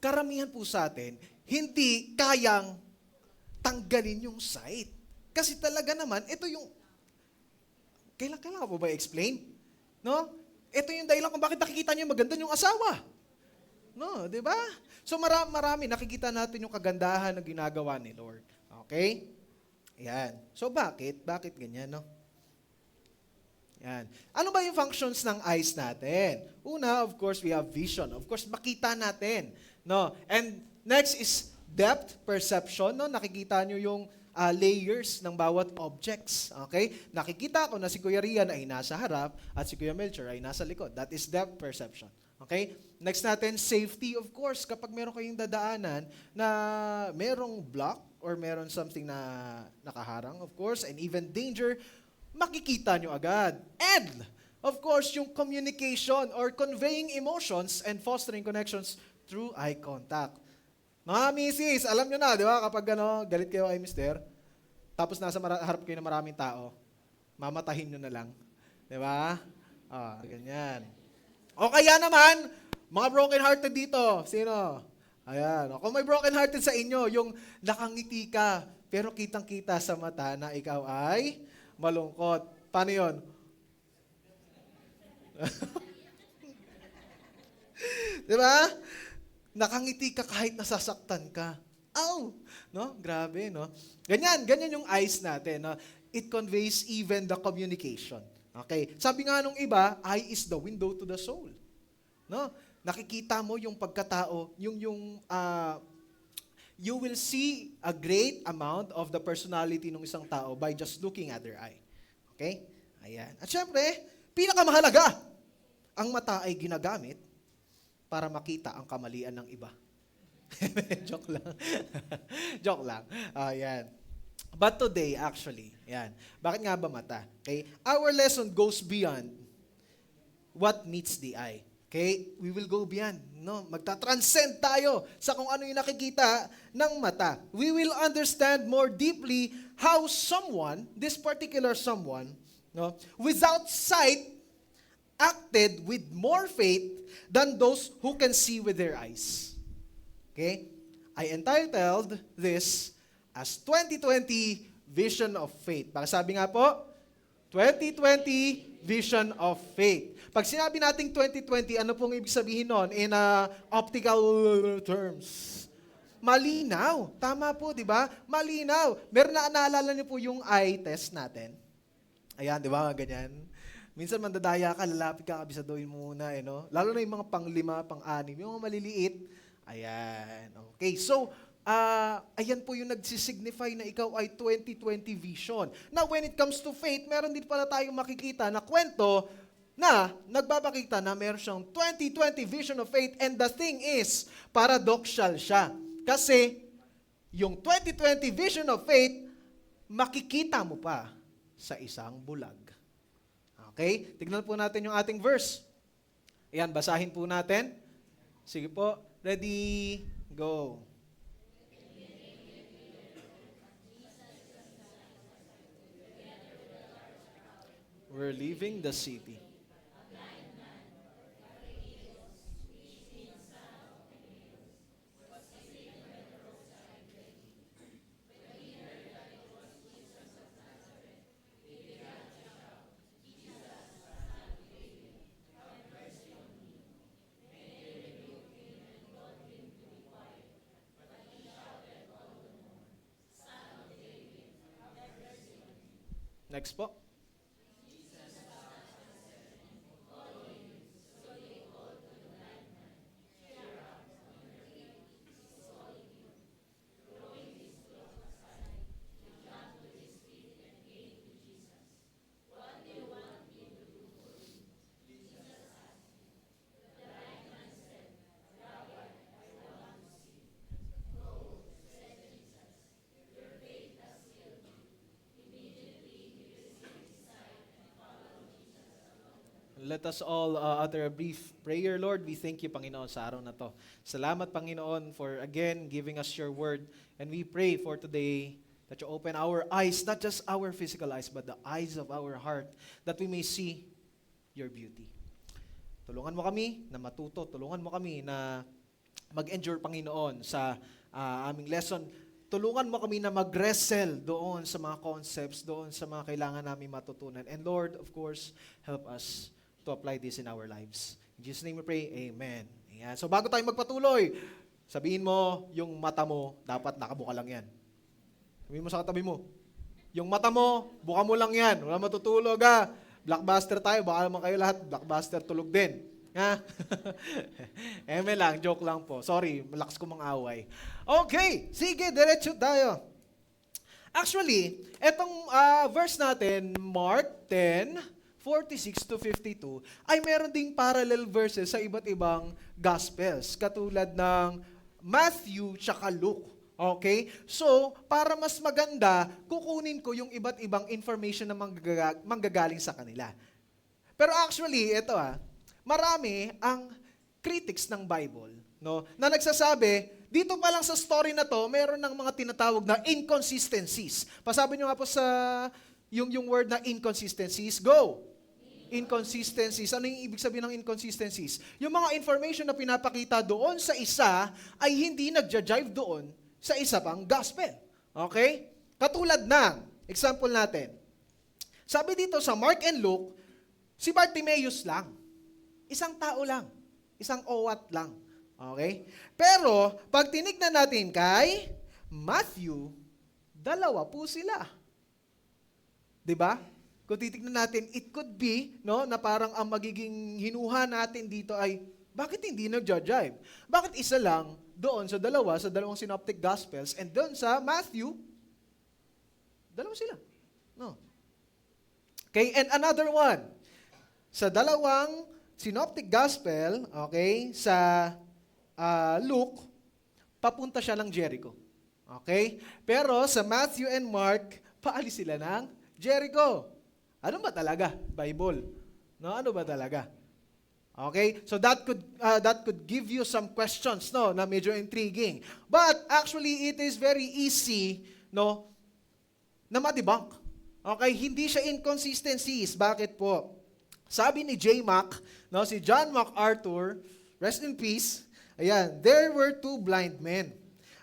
karamihan po sa atin, hindi kayang tanggalin yung sight. Kasi talaga naman, ito yung, kailangan po ba i-explain? No? Ito yung dahilan kung bakit nakikita niyo maganda yung asawa. No, di ba? So marami nakikita natin yung kagandahan ng ginagawa ni Lord. Okay? Yan. So bakit? Bakit ganyan, no? Yan. Ano ba yung functions ng eyes natin? Una, of course, we have vision. Of course, makita natin, no? And next is depth perception, no? Nakikita nyo yung layers ng bawat objects. Okay? Nakikita ko na si Kuya Rian ay nasa harap at si Kuya Melcher ay nasa likod. That is depth perception. Okay? Next natin, safety, of course. Kapag meron kayong dadaanan na merong block or meron something na nakaharang, of course, and even danger, makikita nyo agad. And, of course, yung communication or conveying emotions and fostering connections through eye contact. Mga misis, alam nyo na, di ba? Kapag galit kayo kay mister, tapos nasa harap kayo ng maraming tao, mamatahin nyo na lang. Di ba? Ganyan. O kaya naman, mga broken-hearted dito. Sino? Ayan. O, kung may broken-hearted sa inyo, yung nakangiti ka, pero kitang-kita sa mata na ikaw ay malungkot. Paano yun? Di ba? Nakangiti ka kahit nasasaktan ka. Ow! No? Grabe, no? Ganyan yung eyes natin. No? It conveys even the communication. Okay? Sabi nga nung iba, eye is the window to the soul. No? Nakikita mo yung pagkatao, you will see a great amount of the personality ng isang tao by just looking at their eye. Okay? Ayan. At syempre, pinakamahalaga, ang mata ay ginagamit para makita ang kamalian ng iba. Joke lang. Joke lang. Ayan. But today, actually, yan. Bakit nga ba mata? Okay? Our lesson goes beyond what meets the eye. Okay? We will go beyond. No? Magta-transcend tayo sa kung ano yung nakikita ng mata. We will understand more deeply how someone, this particular someone, no, without sight, acted with more faith than those who can see with their eyes. Okay? I entitled this as 2020 Vision of Faith. Baka sabi nga po, 2020 Vision of Faith. Pag sinabi nating 2020, ano pong ibig sabihin nun in optical terms? Malinaw. Tama po, di ba? Malinaw. Meron na naalala niyo po yung eye test natin. Ayan, di ba? Ganyan. Minsan mandadaya ka, lalapit ka, kabisaduhin mo muna, no? Lalo na yung mga pang-5, pang-6, yung mga maliliit. Ayan. Okay, so, ayan po yung nagsisignify na ikaw ay 2020 vision. Now, when it comes to faith, meron din pala tayong makikita na kwento na nagbabakita na meron siyang 2020 vision of faith, and the thing is, paradoxical siya. Kasi, yung 2020 vision of faith, makikita mo pa sa isang bulag. Okay? Tignan po natin yung ating verse. Ayan, basahin po natin. Sige po. Ready? Go. We're leaving the city. Next po. Let us all utter a brief prayer. Lord, we thank you, Panginoon, sa araw na to. Salamat, Panginoon, for again giving us your word. And we pray for today that you open our eyes, not just our physical eyes, but the eyes of our heart, that we may see your beauty. Tulungan mo kami na matuto. Tulungan mo kami na mag-endure, Panginoon, sa aming lesson. Tulungan mo kami na mag-wrestle doon sa mga concepts, doon sa mga kailangan namin matutunan. And Lord, of course, help us to apply this in our lives. In Jesus' name we pray, Amen. Ayan. So bago tayo magpatuloy, sabihin mo, yung mata mo, dapat nakabuka lang yan. Sabihin mo sa katabi mo, yung mata mo, buka mo lang yan. Wala matutulog ha. Blockbuster tayo, baka naman kayo lahat, blockbuster tulog din. Ha? Eme lang, joke lang po. Sorry, malakas ko mang away. Okay, sige, diretso tayo. Actually, etong verse natin, Mark 10:46 to 52, ay meron ding parallel verses sa iba't ibang Gospels, katulad ng Matthew tsaka Luke. Okay? So, para mas maganda, kukunin ko yung iba't ibang information na manggagaling sa kanila. Pero actually, ito marami ang critics ng Bible, no, na nagsasabi, dito pa lang sa story na to, meron ng mga tinatawag na inconsistencies. Pasabi nyo nga po sa yung word na inconsistencies. Go! Inconsistencies. Ano yung ibig sabihin ng inconsistencies? Yung mga information na pinapakita doon sa isa ay hindi nagja-jive doon sa isa pang gospel. Okay? Katulad ng, example natin, sabi dito sa Mark and Luke, si Bartimaeus lang. Isang tao lang. Isang owat lang. Okay? Pero, pag tinignan natin kay Matthew, dalawa po sila. Diba? Kung titignan natin, it could be, no, na parang ang magiging hinuha natin dito ay, bakit hindi nagja-jive? Bakit isa lang doon sa dalawang synoptic gospels, and doon sa Matthew, dalawa sila. No. Okay, and another one. Sa dalawang synoptic gospel, okay, sa Luke, papunta siya ng Jericho. Okay? Pero sa Matthew and Mark, paalis sila ng Jericho. Ano ba talaga? Bible. No, ano ba talaga? Okay? So that could give you some questions, no, na medyo intriguing. But actually it is very easy, no, na ma-debunk. Okay? Hindi siya inconsistencies. Bakit po? Sabi ni J. Mac, no, si John MacArthur, rest in peace. Ayan, there were two blind men.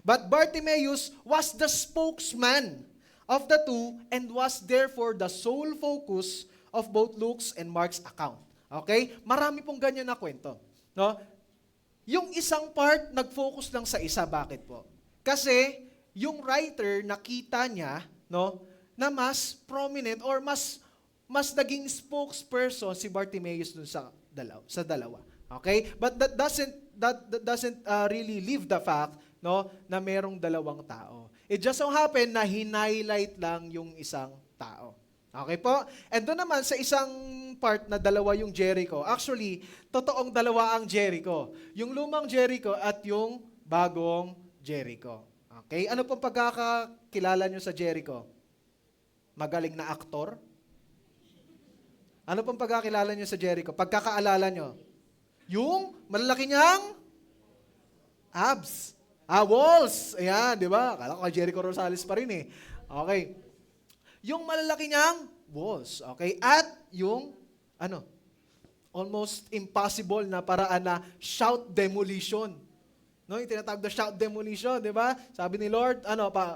But Bartimaeus was the spokesman of the two and was therefore the sole focus of both Luke's and Mark's account. Okay? Marami pong ganyan na kwento. No? Yung isang part, nag-focus lang sa isa. Bakit po? Kasi, yung writer, nakita niya, no, na mas prominent or mas naging spokesperson si Bartimaeus dun sa dalawa. Okay? But that doesn't really leave the fact, no, na merong dalawang tao. It just so happen na hinighlight lang yung isang tao. Okay po? And doon naman sa isang part na dalawa yung Jericho. Actually, totoong dalawa ang Jericho. Yung lumang Jericho at yung bagong Jericho. Okay? Ano pong pagkakakilala nyo sa Jericho? Magaling na aktor? Ano pong pagkakilala nyo sa Jericho? Pagkakaalala nyo? Yung malalaki niyang abs. Walls. Ayan, di ba? Kala ko kay Jericho Rosales pa rin eh. Okay. Yung malalaki niyang walls. Okay? At yung, almost impossible na paraan na shout demolition. No, yung tinatawag na shout demolition, di ba? Sabi ni Lord,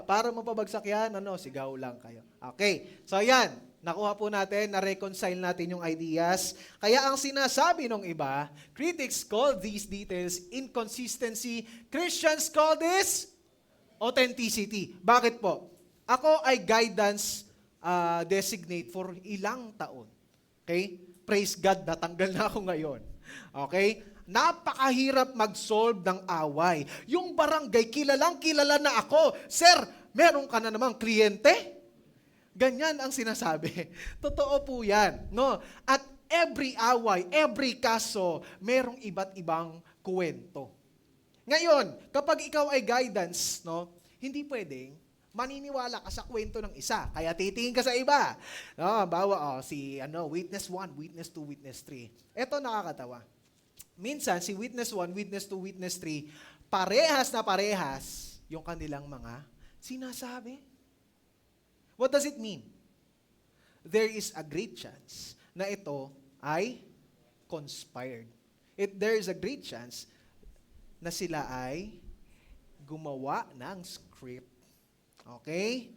para mapabagsak yan, sigaw lang kayo. Okay. So, ayan. Nakuha po natin, na-reconcile natin yung ideas. Kaya ang sinasabi ng iba, critics call these details inconsistency. Christians call this authenticity. Bakit po? Ako ay guidance designate for ilang taon. Okay? Praise God, natanggal na ako ngayon. Okay? Napakahirap mag-solve ng away. Yung barangay, kilala na ako. Sir, meron ka na namang kliyente? Ganyan ang sinasabi. Totoo po yan. No? At every away, every kaso, merong iba't ibang kwento. Ngayon, kapag ikaw ay guidance, no, hindi pwedeng maniniwala ka sa kwento ng isa. Kaya titingin ka sa iba. No, witness 1, witness 2, witness 3. Ito nakakatawa. Minsan, si witness 1, witness 2, witness 3, parehas na parehas yung kanilang mga sinasabi. What does it mean? There is a great chance na ito ay conspired. There is a great chance na sila ay gumawa ng script. Okay?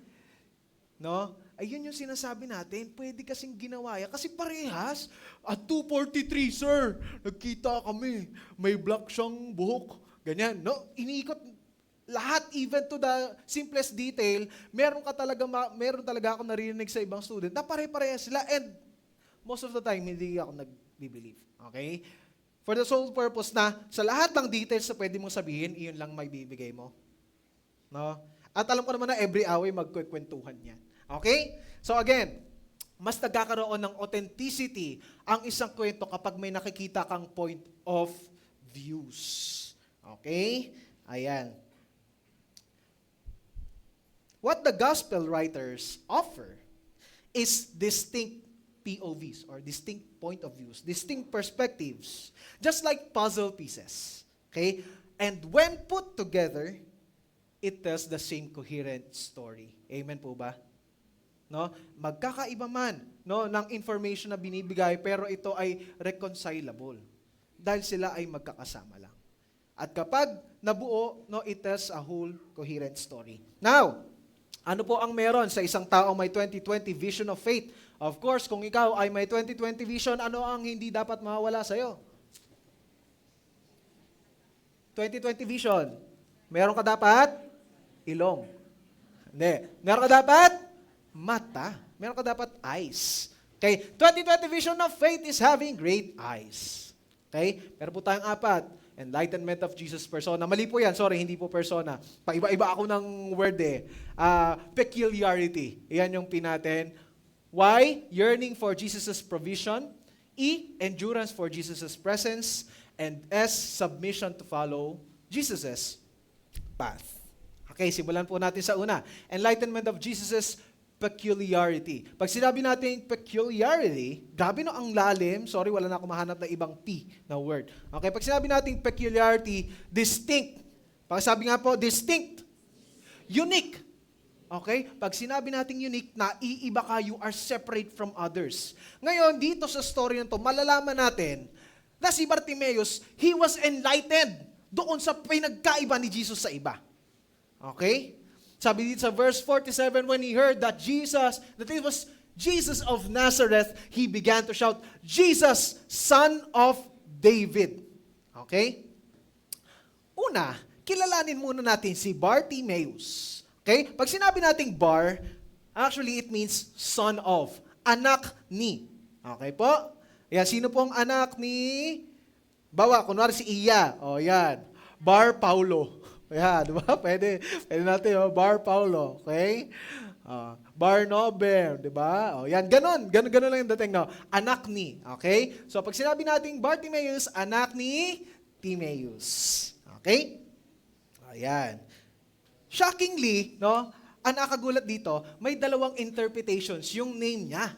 No? Ayun yung sinasabi natin, pwede kasing ginawa yan. Kasi parehas, at 2:43, sir, nagkita kami, may black siyang buhok. Ganyan, no? Iniikot lahat, even to the simplest detail, meron talaga ako narinig sa ibang student na pare-parehas sila, and most of the time, hindi ako nag-believe. Okay? For the sole purpose na, sa lahat ng details na pwede mong sabihin, iyon lang may bibigay mo. No? At alam ko naman na every hour magkukwentuhan yan. Okay? So again, mas nagkakaroon ng authenticity ang isang kwento kapag may nakikita kang point of views. Okay? Ayan. What the gospel writers offer is distinct POVs or distinct point of views, distinct perspectives, just like puzzle pieces. Okay? And when put together, it tells the same coherent story. Amen po ba? No? Magkakaiba man, no, ng information na binibigay, pero ito ay reconcilable dahil sila ay magkakasama lang. At kapag nabuo, no, it tells a whole coherent story. Now, ano po ang meron sa isang tao may 2020 vision of faith? Of course, kung ikaw ay may 2020 vision, ano ang hindi dapat mawala sa'yo? 2020 vision. Meron ka dapat? Ilong. Hindi. Meron ka dapat? Mata. Meron ka dapat eyes. Okay? 2020 vision of faith is having great eyes. Okay? Meron po tayong apat. Enlightenment of Jesus persona. Mali po yan. Sorry, hindi po persona. Paiba-iba ako ng word eh. Peculiarity. Yan yung pinatin. Y, yearning for Jesus' provision. E, endurance for Jesus' presence. And S, submission to follow Jesus' path. Okay, simulan po natin sa una. Enlightenment of Jesus' peculiarity. Pag sinabi natin peculiarity, grabe no ang lalim. Sorry, wala na ako mahanap na ibang P na word. Okay, pag sinabi natin peculiarity, distinct. Pag sabi nga po, distinct. Unique. Okay? Pag sinabi natin unique, naiiba ka, you are separate from others. Ngayon, dito sa story na to, malalaman natin na si Bartimaeus, he was enlightened doon sa pinagkaiba ni Jesus sa iba. Okay? Sabi dito sa verse 47, when he heard that it was Jesus of Nazareth, he began to shout, Jesus, Son of David. Okay? Una, kilalanin muna natin si Bartimaeus. Okay? Pag sinabi nating bar, actually it means son of, anak ni. Okay po? Yan, sino pong anak ni, kunwari si Iya. O yan, Bar Paulo. Yan, di ba? Pwede natin, Bar Paulo. Okay? Bar Nobel, di ba? O yan, ganun lang yung dating, no? Anak ni. Okay? So, pag sinabi nating Bartimaeus, anak ni Timaeus. Okay? Ayan. Shockingly, no? Ang nakagulat dito, may dalawang interpretations yung name niya.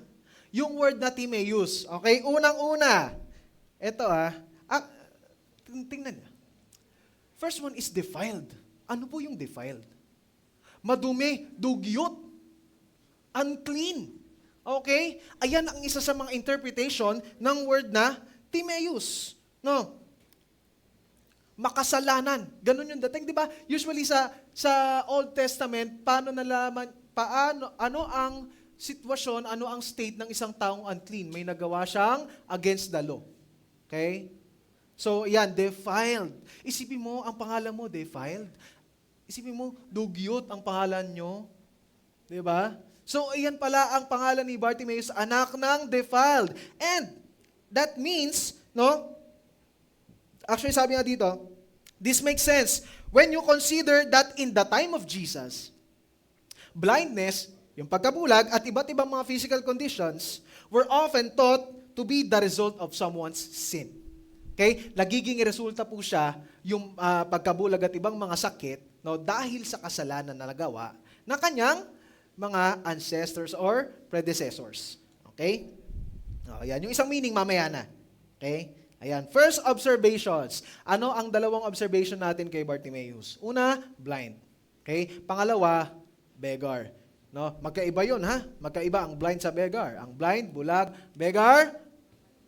Yung word na Timaeus. Okay? Unang-una. Ito tingnan niyo. First one is defiled. Ano po yung defiled? Madumi, dugyot, unclean. Okay? Ayan ang isa sa mga interpretation ng word na Timaeus. No? Makasalanan. Ganun yung dating, di ba? Usually sa Old Testament, ano ang sitwasyon, ano ang state ng isang taong unclean? May nagawa siyang against the law. Okay? So, yan, defiled. Isipin mo, ang pangalan mo, defiled. Isipin mo, dugyot ang pangalan nyo. Diba? So, iyan pala ang pangalan ni Bartimaeus, anak ng defiled. And, that means, no? Actually, sabi nga dito, this makes sense. When you consider that in the time of Jesus, blindness, yung pagkabulag, at iba't ibang mga physical conditions were often thought to be the result of someone's sin. Okay? Nagiging resulta po siya yung pagkabulag at ibang mga sakit, no, dahil sa kasalanan na nagawa ng kanyang mga ancestors or predecessors. Okay? Yan. Yung isang meaning mamaya na. Okay? Ayan. First observations. Ano ang dalawang observation natin kay Bartimaeus? Una, blind. Okay? Pangalawa, beggar. No? Magkaiba yun, ha? Magkaiba ang blind sa beggar. Ang blind, bulag, beggar,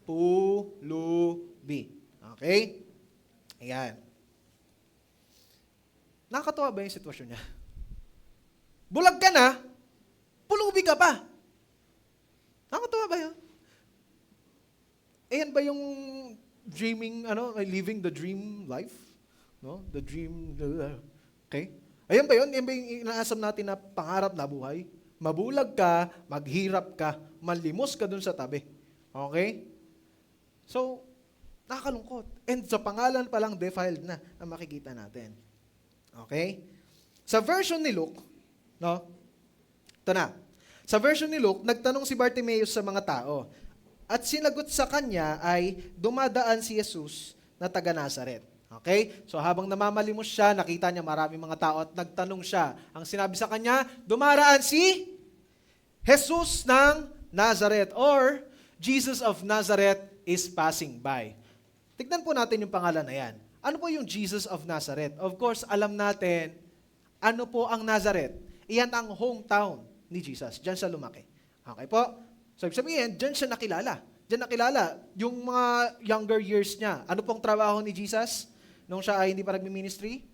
pulubi. Okay? Ayan. Nakakatawa ba yung sitwasyon niya? Bulag ka na, pulubi ka pa. Nakakatawa ba yun? Ayan ba yung dreaming, living the dream life? No? The dream, okay? Ayan ba yun? Ayan ba yung inaasam natin na pangarap na buhay? Mabulag ka, maghirap ka, manlimos ka dun sa tabi. Okay? So, nakakalungkot. And sa pangalan pa lang, defiled na ang makikita natin. Okay? Sa version ni Luke, no? Ito na. Sa version ni Luke, nagtanong si Bartimaeus sa mga tao. At sinagot sa kanya ay dumadaan si Jesus na taga Nazaret. Okay? So habang namamalimos siya, nakita niya maraming mga tao at nagtanong siya. Ang sinabi sa kanya, dumaraan si Jesus ng Nazareth or Jesus of Nazareth is passing by. Tignan po natin yung pangalan na yan. Ano po yung Jesus of Nazareth? Of course, alam natin, ano po ang Nazareth? Iyan ang hometown ni Jesus. Diyan siya lumaki. Okay po? So, ibig sabihin, diyan siya nakilala. Diyan nakilala yung mga younger years niya. Ano pong trabaho ni Jesus nung siya ay hindi pa nagmi-ministry?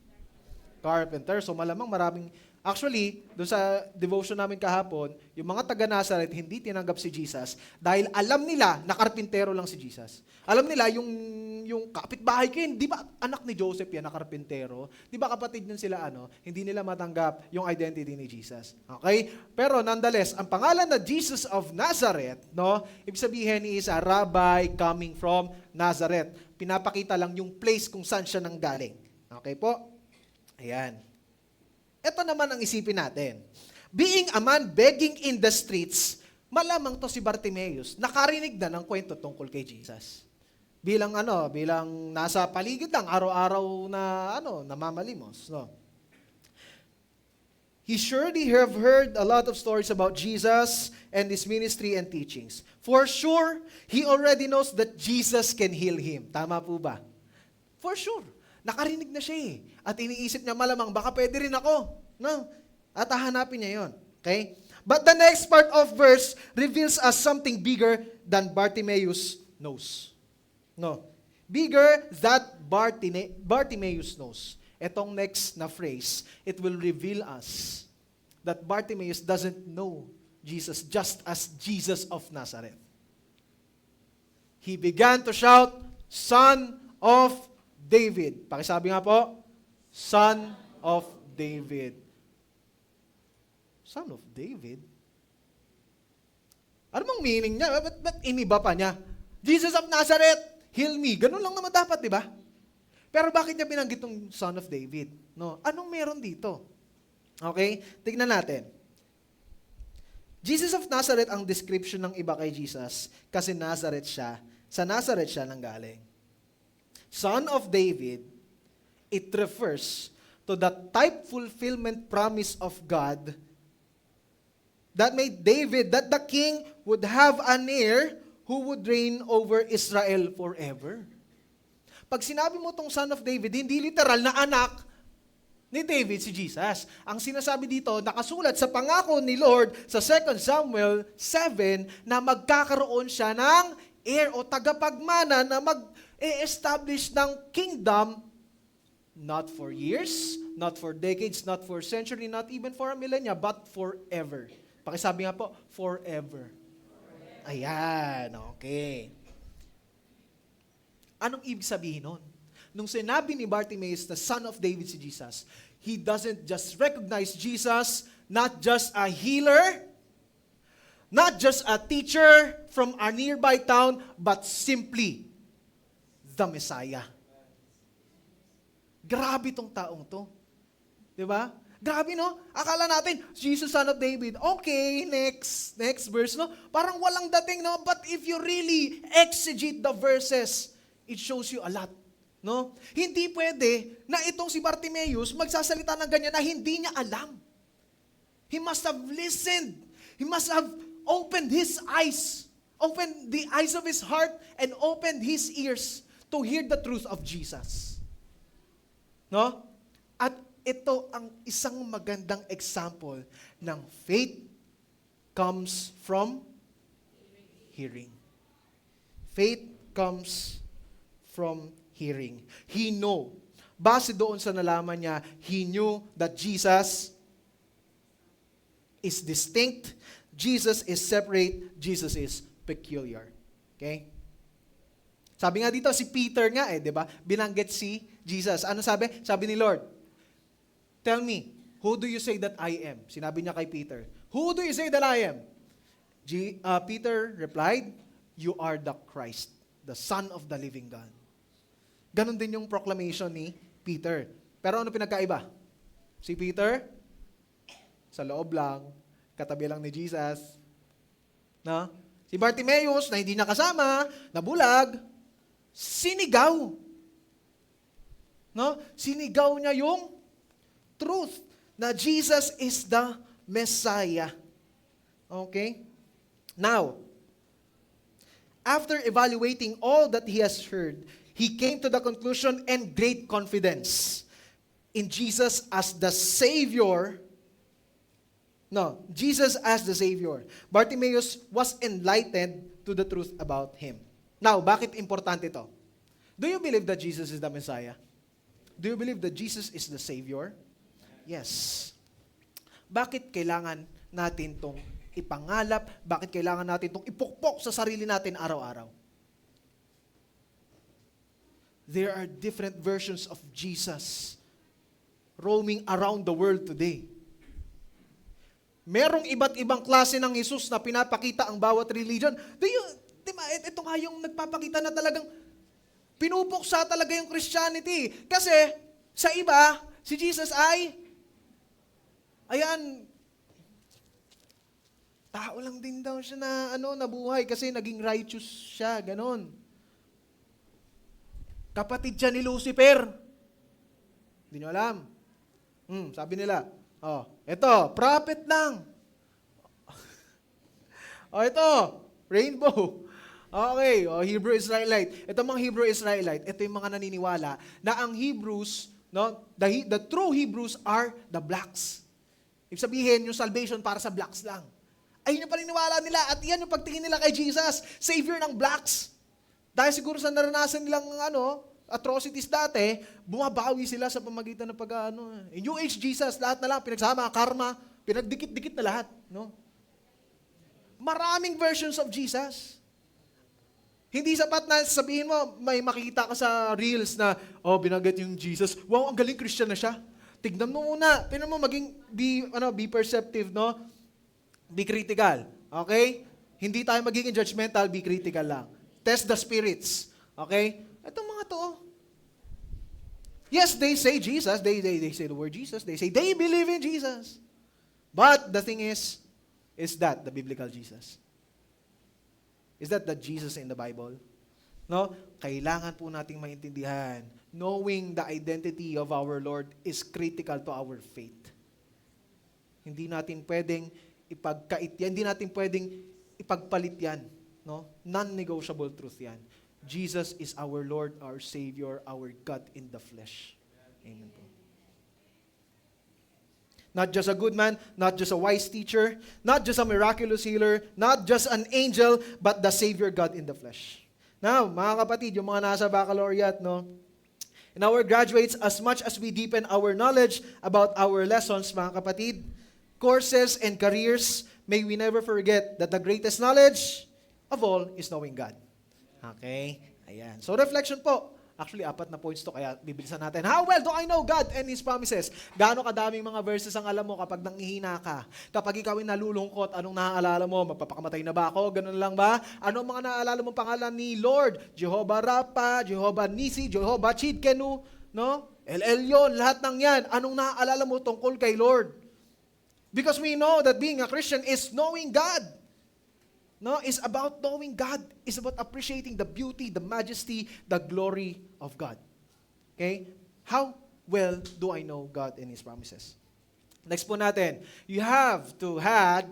Carpenter. So, malamang maraming. Actually, doon sa devotion namin kahapon, yung mga taga Nazareth hindi tinanggap si Jesus dahil alam nila na karpintero lang si Jesus. Alam nila yung kapitbahay ko, di ba anak ni Joseph yan na karpintero? Di ba kapatid nun sila hindi nila matanggap yung identity ni Jesus. Okay? Pero nonetheless, ang pangalan na Jesus of Nazareth, no, ibig sabihin is a rabbi coming from Nazareth. Pinapakita lang yung place kung saan siya nanggaling. Okay po? Ayan. Ito naman ang isipin natin. Being a man begging in the streets, malamang to si Bartimaeus, nakarinig na ng kwento tungkol kay Jesus. Bilang nasa paligid lang, araw-araw na namamalimos. No? He surely have heard a lot of stories about Jesus and his ministry and teachings. For sure, he already knows that Jesus can heal him. Tama po ba? For sure. Nakarinig na siya eh. At iniisip niya malamang, baka pwede rin ako. No? At hahanapin niya yon. Okay? But the next part of verse reveals us something bigger than Bartimaeus knows. No. Bigger that Bartimaeus knows. Etong next na phrase, it will reveal us that Bartimaeus doesn't know Jesus just as Jesus of Nazareth. He began to shout, Son of David. Pakisabi nga po, Son of David. Son of David? Ano bang meaning niya? Ba't iniba pa niya? Jesus of Nazareth, heal me. Ganun lang naman dapat, di ba? Pero bakit niya binanggit yung Son of David? No? Anong meron dito? Okay? Tignan natin. Jesus of Nazareth ang description ng iba kay Jesus kasi Nazareth siya. Sa Nazareth siya nanggaling. Son of David, it refers to the type fulfillment promise of God that made David that the king would have an heir who would reign over Israel forever. Pag sinabi mo tong Son of David, hindi literal na anak ni David si Jesus. Ang sinasabi dito, nakasulat sa pangako ni Lord sa 2 Samuel 7 na magkakaroon siya ng heir o tagapagmana na mag-establish ng kingdom not for years, not for decades, not for century, not even for a millennia, but forever. Pakisabi nga po, forever. Ayan, okay. Anong ibig sabihin nun? Nung sinabi ni Bartimaeus na Son of David si Jesus, he doesn't just recognize Jesus, not just a healer, not just a teacher from a nearby town, but simply the Messiah. Grabe tong taong to. Diba? Grabe, no? Akala natin, Jesus, Son of David. Okay, next verse, no? Parang walang dating, no? But if you really exegete the verses, it shows you a lot. No? Hindi pwede na itong si Bartimaeus magsasalita ng ganyan na hindi niya alam. He must have listened. He must have opened his eyes, opened the eyes of his heart, and opened his ears to hear the truth of Jesus. No? At ito ang isang magandang example ng faith comes from hearing. Faith comes from hearing. He know Base doon sa nalaman niya, he knew that Jesus is distinct, Jesus is separate, Jesus is peculiar. Okay? Sabi nga dito, si Peter nga di ba? Binanggit si Jesus. Ano sabi? Sabi ni Lord, tell me, who do you say that I am? Sinabi niya kay Peter, who do you say that I am? Peter replied, you are the Christ, the Son of the living God. Ganon din yung proclamation ni Peter. Pero ano pinagkaiba? Si Peter, sa loob lang, katabi lang ni Jesus. No? Si Bartimaeus, na hindi nakasama, nabulag, sinigaw. No? Sinigaw niya yung truth na Jesus is the Messiah. Okay? Now, after evaluating all that he has heard, he came to the conclusion and great confidence in Jesus as the Savior. No, Jesus as the Savior. Bartimaeus was enlightened to the truth about him. Now, bakit importante ito? Do you believe that Jesus is the Messiah? Do you believe that Jesus is the Savior? Yes. Bakit kailangan natin itong ipangalap? Bakit kailangan natin itong ipukpok sa sarili natin araw-araw? There are different versions of Jesus roaming around the world today. Merong iba't ibang klase ng Jesus na pinapakita ang bawat religion. Diba, ito nga yung nagpapakita na talagang pinupuksa talaga yung Christianity. Kasi sa iba, si Jesus ay, ayan, tao lang din daw siya na nabuhay kasi naging righteous siya, ganon. Kapatid siya ni Lucifer. Hindi nyo alam. Sabi nila, ito, prophet lang. Ito, rainbow. Okay, Hebrew Israelite. Ito mga Hebrew Israelite, ito yung mga naniniwala na ang Hebrews, no, the true Hebrews are the blacks. Ibig sabihin, yung salvation para sa blacks lang. Ayun yung paniniwala nila at yan yung pagtingin nila kay Jesus, Savior ng blacks. Dahil siguro sa naranasan nilang atrocities dati, bumabawi sila sa pamagitan ng In New Age Jesus, lahat na lang, pinagsama, karma, pinagdikit-dikit na lahat. No? Maraming versions of Jesus. Hindi sapat na sabihin mo, may makikita ka sa reels na, binanggit yung Jesus. Wow, ang galing Christian na siya. Tignan mo muna. Tignan mo be perceptive, no? Be critical. Okay? Hindi tayo magiging judgmental, be critical lang. Test the spirits. Okay? Itong mga to. Yes, they say Jesus. They say the word Jesus. They say they believe in Jesus. But the thing is that the biblical Jesus? Is that the Jesus in the Bible? No? Kailangan po nating maintindihan. Knowing the identity of our Lord is critical to our faith. Hindi natin pwedeng ipagkait yan. Hindi natin pwedeng ipagpalit yan. No? Non-negotiable truth yan. Jesus is our Lord, our Savior, our God in the flesh. Amen po. Not just a good man, not just a wise teacher, not just a miraculous healer, not just an angel, but the Savior God in the flesh. Now, mga kapatid, yung mga nasa baccalaureate, no? In our graduates, as much as we deepen our knowledge about our lessons, mga kapatid, courses and careers, may we never forget that the greatest knowledge of all is knowing God. Okay? Ayan. So, reflection po. Actually, 4 na points to, kaya bibilisan natin. How well do I know God and His promises? Gaano kadaming mga verses ang alam mo kapag nanghihina ka? Kapag ikaw ay nalulungkot, anong naaalala mo? Magpapakamatay na ba ako? Ganun lang ba? Ano ang mga naaalala mo pangalan ni Lord? Jehovah Rapha, Jehovah Nisi, Jehovah Chidkenu, no? El Elyon, lahat ng yan. Anong naaalala mo tungkol kay Lord? Because we know that being a Christian is knowing God. No, it's about knowing God. It's about appreciating the beauty, the majesty, the glory of God. Okay? How well do I know God and His promises? Next po natin, you have to have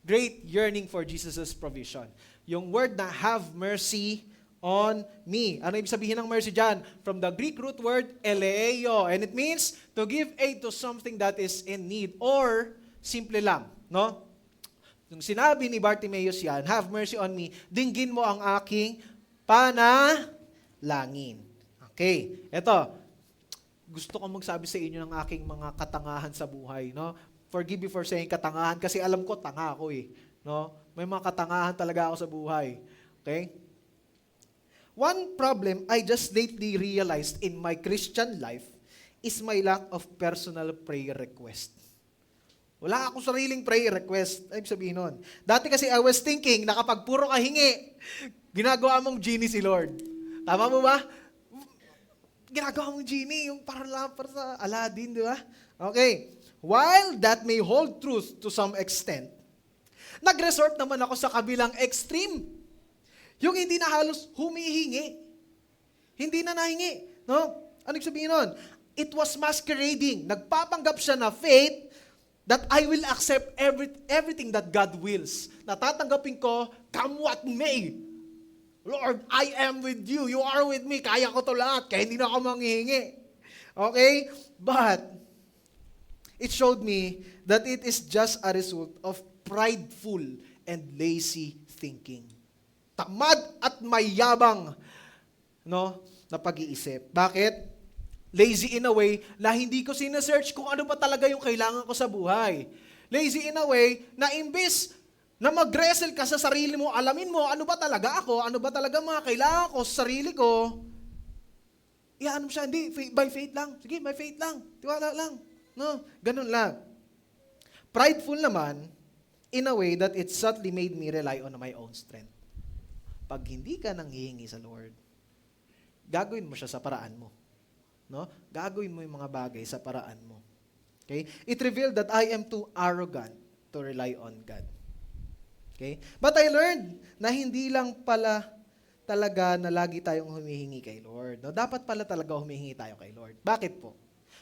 great yearning for Jesus' provision. Yung word na have mercy on me. Ano ibig sabihin ng mercy dyan? From the Greek root word, eleio. And it means to give aid to something that is in need. Or, simple lang, no? Nung sinabi ni Bartimaeus yan, have mercy on me, dinggin mo ang aking panalangin. Okay, eto, gusto kong magsabi sa inyo ng aking mga katangahan sa buhay, no? Forgive me for saying katangahan kasi alam ko tanga ako eh, no? May mga katangahan talaga ako sa buhay. Okay? One problem I just lately realized in my Christian life is my lack of personal prayer request. Wala akong sariling prayer request. Ay, sabihin nun. Dati kasi I was thinking na kapag puro ka hingi, ginagawa mong genie si Lord. Tama mo ba? Ginagawa mong genie, yung para sa Aladdin, di ba? Okay. While that may hold truth to some extent, nag-resort naman ako sa kabilang extreme. Yung hindi na halos humihingi. Hindi na nahingi. No? Ano sabihin nun? It was masquerading. Nagpapanggap siya na faith that I will accept everything that God wills. Natatanggapin ko, come what may. Lord, I am with you. You are with me. Kaya ko to lahat. Kaya hindi na ako manghihingi. Okay? But, it showed me that it is just a result of prideful and lazy thinking. Tamad at mayabang, no, na pag-iisip. Bakit? Lazy in a way na hindi ko sinesearch kung ano ba talaga yung kailangan ko sa buhay. Lazy in a way na imbis na mag-wrestle ka sa sarili mo, alamin mo ano ba talaga ako, ano ba talaga mga kailangan ko sa sarili ko, iyan mo siya, hindi, by faith lang. Sige, by faith lang. Tiwala lang. No, ganun lang. Prideful naman, in a way that it subtly made me rely on my own strength. Pag hindi ka nanghihingi sa Lord, gagawin mo siya sa paraan mo. No? Gagawin mo yung mga bagay sa paraan mo. Okay? It revealed that I am too arrogant to rely on God. Okay? But I learned na hindi lang pala talaga na lagi tayong humihingi kay Lord. No? Dapat pala talaga humihingi tayo kay Lord. Bakit po?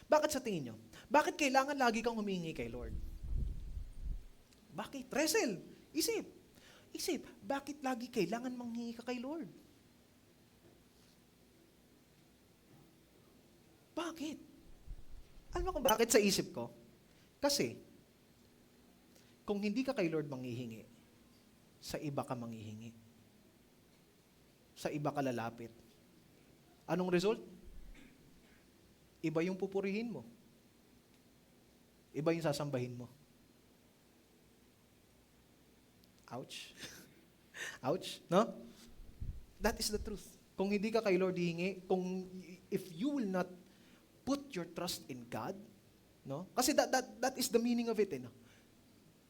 Bakit sa tingin nyo? Bakit kailangan lagi kang humihingi kay Lord? Bakit? Wrestle. Isip. Bakit lagi kailangan manghingi ka kay Lord? Bakit? Alam mo kung bakit sa isip ko? Kasi, kung hindi ka kay Lord manghihingi, sa iba ka manghihingi. Sa iba ka lalapit. Anong result? Iba yung pupurihin mo. Iba yung sasambahin mo. Ouch. Ouch, no? That is the truth. Kung hindi ka kay Lord hihingi, if you will not put your trust in God, no? Kasi that is the meaning of it, no?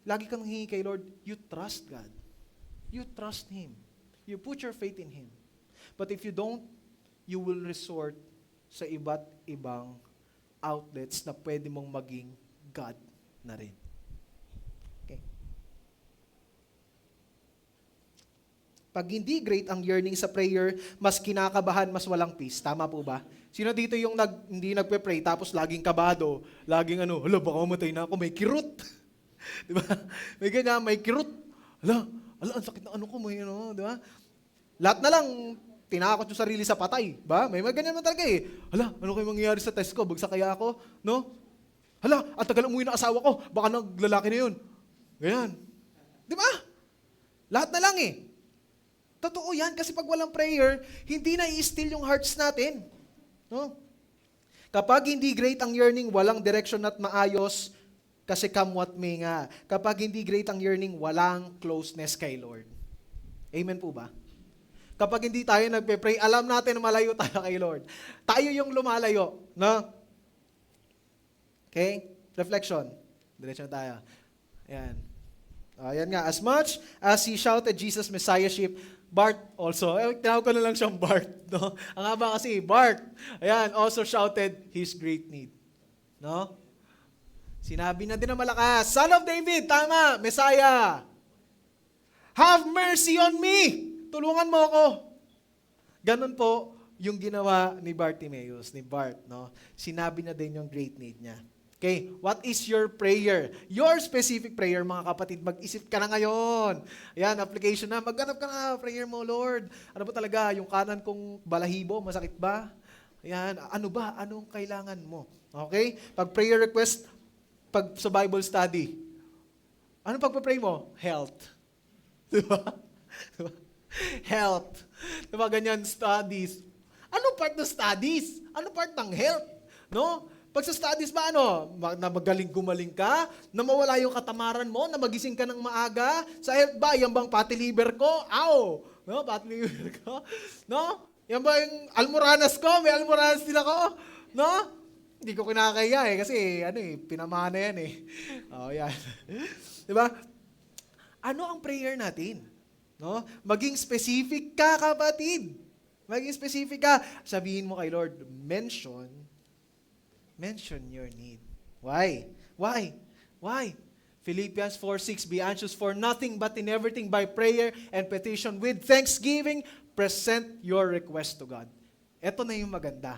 Lagi kang hihingi kay Lord, you trust God. You trust Him. You put your faith in Him. But if you don't, you will resort sa iba't ibang outlets na pwede mong maging God na rin. Okay? Pag hindi great ang yearning sa prayer, mas kinakabahan, mas walang peace. Tama po ba? Sino dito yung hindi nagpe-pray tapos laging kabado, laging hala, baka mamatay na ako, may kirot. Di ba? May ganyan, may kirot. Hala, ang sakit ng ano ko, may di ba? Lahat na lang, tinakot yung sarili sa patay. Ba? May ganyan man talaga eh. Hala, ano kayo mangyayari sa test ko? Bagsak kaya ako? No? Hala, ang tagal umuwi ng asawa ko. Baka naglalaki na yun. Ganyan. Di ba? Lahat na lang eh. Totoo yan kasi pag walang prayer, hindi na i-still yung hearts natin. No? Kapag hindi great ang yearning, walang direction at maayos, kasi come what may nga. Kapag hindi great ang yearning, walang closeness kay Lord. Amen po ba? Kapag hindi tayo nagpe-pray, alam natin na malayo tayo kay Lord. Tayo yung lumalayo. No? Okay? Reflection. Diretso na tayo. Ayan. Ayan nga. As much as he shouted Jesus Messiahship, Bart also, tinawag ko na lang siyang Bart. No? Ang haba kasi, Bart, ayan, also shouted his great need. No? Sinabi na din na malakas, Son of David, tama, Messiah. Have mercy on me. Tulungan mo ako. Ganun po yung ginawa ni Bartimaeus, ni Bart. No? Sinabi na din yung great need niya. Okay, what is your prayer? Your specific prayer, mga kapatid, mag-isip ka na ngayon. Ayan, application na. Maghanap ka na, prayer mo, Lord. Ano ba talaga, yung kanan kong balahibo, masakit ba? Ayan, ano ba? Anong kailangan mo? Okay? Pag prayer request, pag sa Bible study, ano pagpa-pray mo? Health. Diba? Health. Diba ganyan, studies. Anong part ng studies? Anong part ng health? No? Pag sa studies ba, na magaling gumaling ka, na mawala yung katamaran mo, na magising ka ng maaga, sa health ba, yan bang pati liver ko? Aw! No, pati liver ko? No? Yan ba yung almoranas ko? May almoranas din ako? No? Hindi ko kinakaya kasi pinamana yan Oh, yan. 'Di ba? Ano ang prayer natin? No? Maging specific ka, kapatid. Maging specific ka. Sabihin mo kay Lord, mention your need. Why? Philippians 4:6, be anxious for nothing but in everything by prayer and petition with thanksgiving, present your request to God. Ito na yung maganda.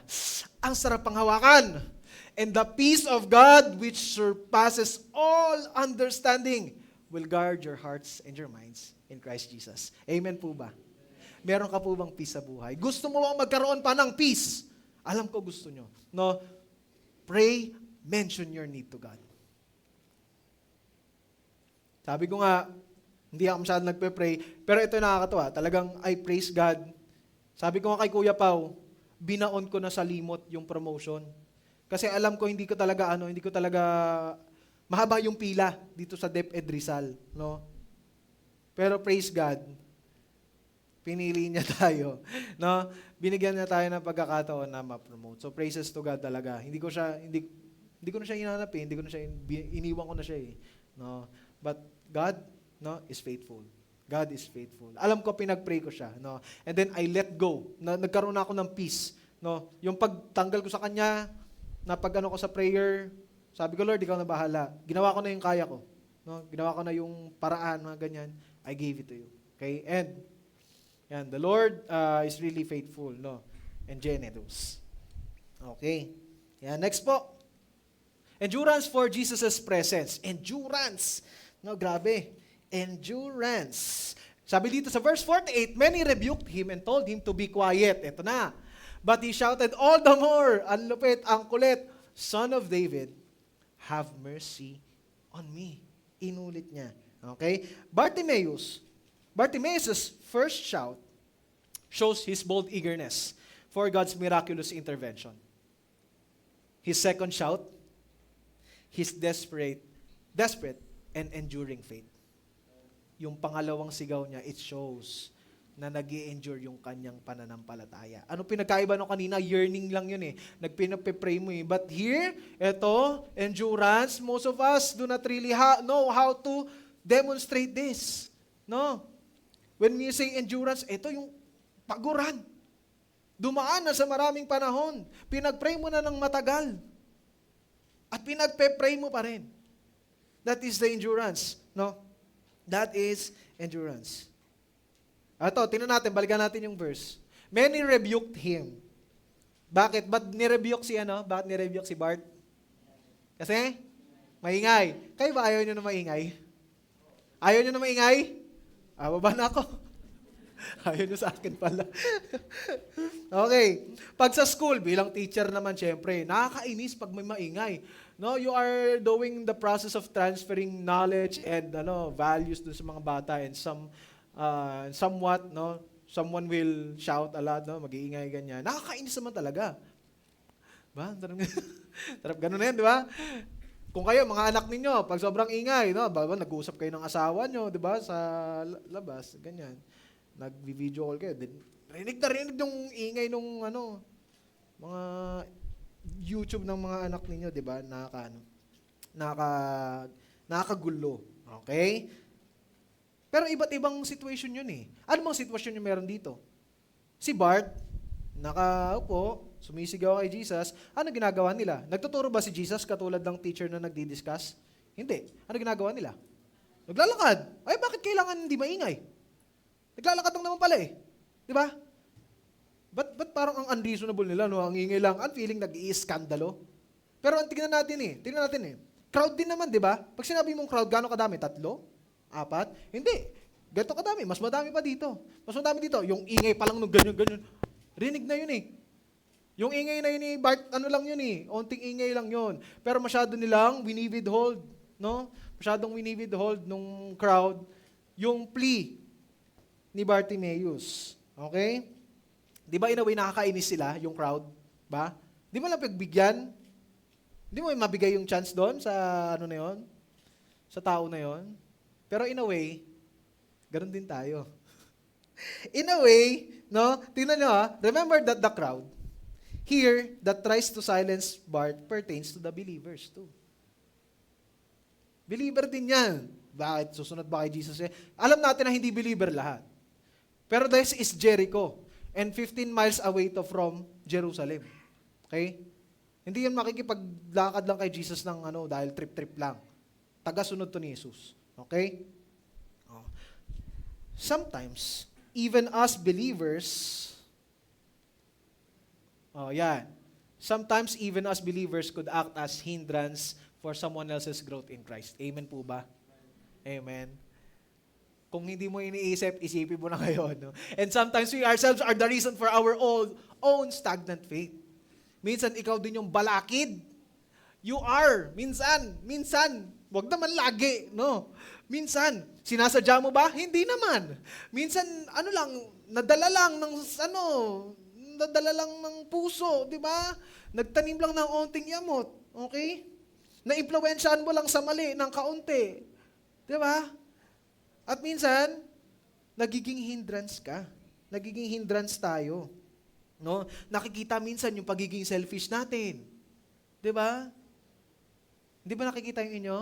Ang sarap pang hawakan. And the peace of God which surpasses all understanding will guard your hearts and your minds in Christ Jesus. Amen po ba? Meron ka po bang peace sa buhay? Gusto mo bang magkaroon pa ng peace? Alam ko gusto nyo. No? Pray, mention your need to God. Sabi ko nga, hindi ako masyadong nagpe-pray, pero ito nakakatawa. Talagang I praise God. Sabi ko nga kay Kuya Pao, binaon ko na sa limot yung promotion. Kasi alam ko hindi ko talaga mahaba yung pila dito sa DepEd Rizal, no? Pero praise God, pinili niya tayo, no? Binigyan niya tayo ng pagkakataon na ma-promote. So praises to God talaga. Hindi ko na siya hinanap iniwan ko na siya no? But God, no, is faithful. God is faithful. Alam ko pinag-pray ko siya, no? And then I let go. Nagkaroon ako ng peace, no? Yung pagtanggal ko sa kanya, na pag ko sa prayer, sabi ko, Lord, ikaw na bahala. Ginawa ko na yung kaya ko. No? Ginawa ko na yung paraan, mga ganyan. I gave it to you. Okay? And, yan, the Lord is really faithful, no? And generous. Okay. Yan, next po. Endurance for Jesus' presence. Endurance. No, grabe. Endurance. Sabi dito sa verse 48, many rebuked him and told him to be quiet. Ito na. But he shouted all the more, ang lupit, ang kulit, Son of David, have mercy on me. Inulit niya. Okay? Bartimaeus' first shout shows his bold eagerness for God's miraculous intervention. His second shout, his desperate and enduring faith. Yung pangalawang sigaw niya, it shows na nag-i-endure yung kanyang pananampalataya. Ano pinagkaiba no kanina? Yearning lang yun Nagpinapipray mo But here, eto, endurance, most of us do not really know how to demonstrate this. No? When we say endurance, ito yung paguran. Dumaan na sa maraming panahon. Pinag-pray mo na ng matagal. At pinagpe-pray mo pa rin. That is the endurance. No? That is endurance. Ito, tingnan natin, balikan natin yung verse. Many rebuked him. Bakit? Ba't nirebuke Bakit nirebuke si Bart? Kasi? Maingay. Kayo ba ayaw nyo na maingay? Ayaw nyo na maingay? Baba na ako. Ayaw nyo sa akin pala. Okay. Pag sa school, bilang teacher naman, syempre, nakakainis pag may maingay. No, you are doing the process of transferring knowledge and values dun sa mga bata and somewhat, no, someone will shout a lot, no, mag-iingay ganyan. Nakakainis naman talaga. Ba? Tarap ganun na yan, di ba? Kung kayo, mga anak ninyo, pag sobrang ingay, no, nag-uusap kayo ng asawa nyo, di ba, sa labas, ganyan. Nag-video call kayo, rinig yung ingay nung, mga YouTube ng mga anak ninyo, di ba, nakakagulo. Okay? Pero iba't ibang situation yun Ano bang sitwasyon yung meron dito? Si Bart, nakaupo, sumisigaw kay Jesus, ano ginagawa nila? Nagtuturo ba si Jesus katulad ng teacher na nagdi-discuss? Hindi. Ano ginagawa nila? Naglalakad. Ay, bakit kailangan hindi maingay? Naglalakad lang naman pala Di ba? Ba't parang ang unreasonable nila, no? Ang ingay lang, ang feeling nag-i-skandalo. Pero tingnan natin Crowd din naman, di ba? Pag sinabi mong crowd, gano'ng kadami? 3? 4? Hindi. Ganito kadami. Mas madami pa dito. Mas madami dito. Yung ingay pa lang nung ganyan. Rinig na yun Yung ingay na yun Bart, lang yun Onting ingay lang yun. Pero masyado nilang winiwithhold, no? Masyadong winiwithhold nung crowd yung plea ni Bartimaeus. Okay? Di ba in a way nakakainis sila, yung crowd? Ba? Di ba lang pagbigyan? Hindi mo mabigay yung chance doon sa ano na yon, sa tao na yon. Pero in a way, ganun din tayo. In a way, no? Tingnan nyo remember that the crowd here that tries to silence Bart pertains to the believers too. Believer din yan. Bakit? Susunod ba kay Jesus? Alam natin na hindi believer lahat. Pero this is Jericho and 15 miles away to from Jerusalem. Okay? Hindi yan makikipaglakad lang kay Jesus ng dahil trip-trip lang. Taga-sunod to ni Jesus. Okay? Sometimes, even us believers, sometimes even us believers could act as hindrance for someone else's growth in Christ. Amen po ba? Amen. Kung hindi mo iniisip, isipin mo na ngayon. No? And sometimes we ourselves are the reason for our own stagnant faith. Minsan, ikaw din yung balakid. You are. Minsan. Wag naman lagi, no? Minsan, sinasadya mo ba? Hindi naman. Minsan, nadala lang ng puso, di ba? Nagtanim lang ng onting yamot, okay? Na-impluwensyahan mo lang sa mali ng kaunti, di ba? At minsan, nagiging hindrance ka. Nagiging hindrance tayo. No? Nakikita minsan yung pagiging selfish natin. Di ba? Hindi ba nakikita yung inyo?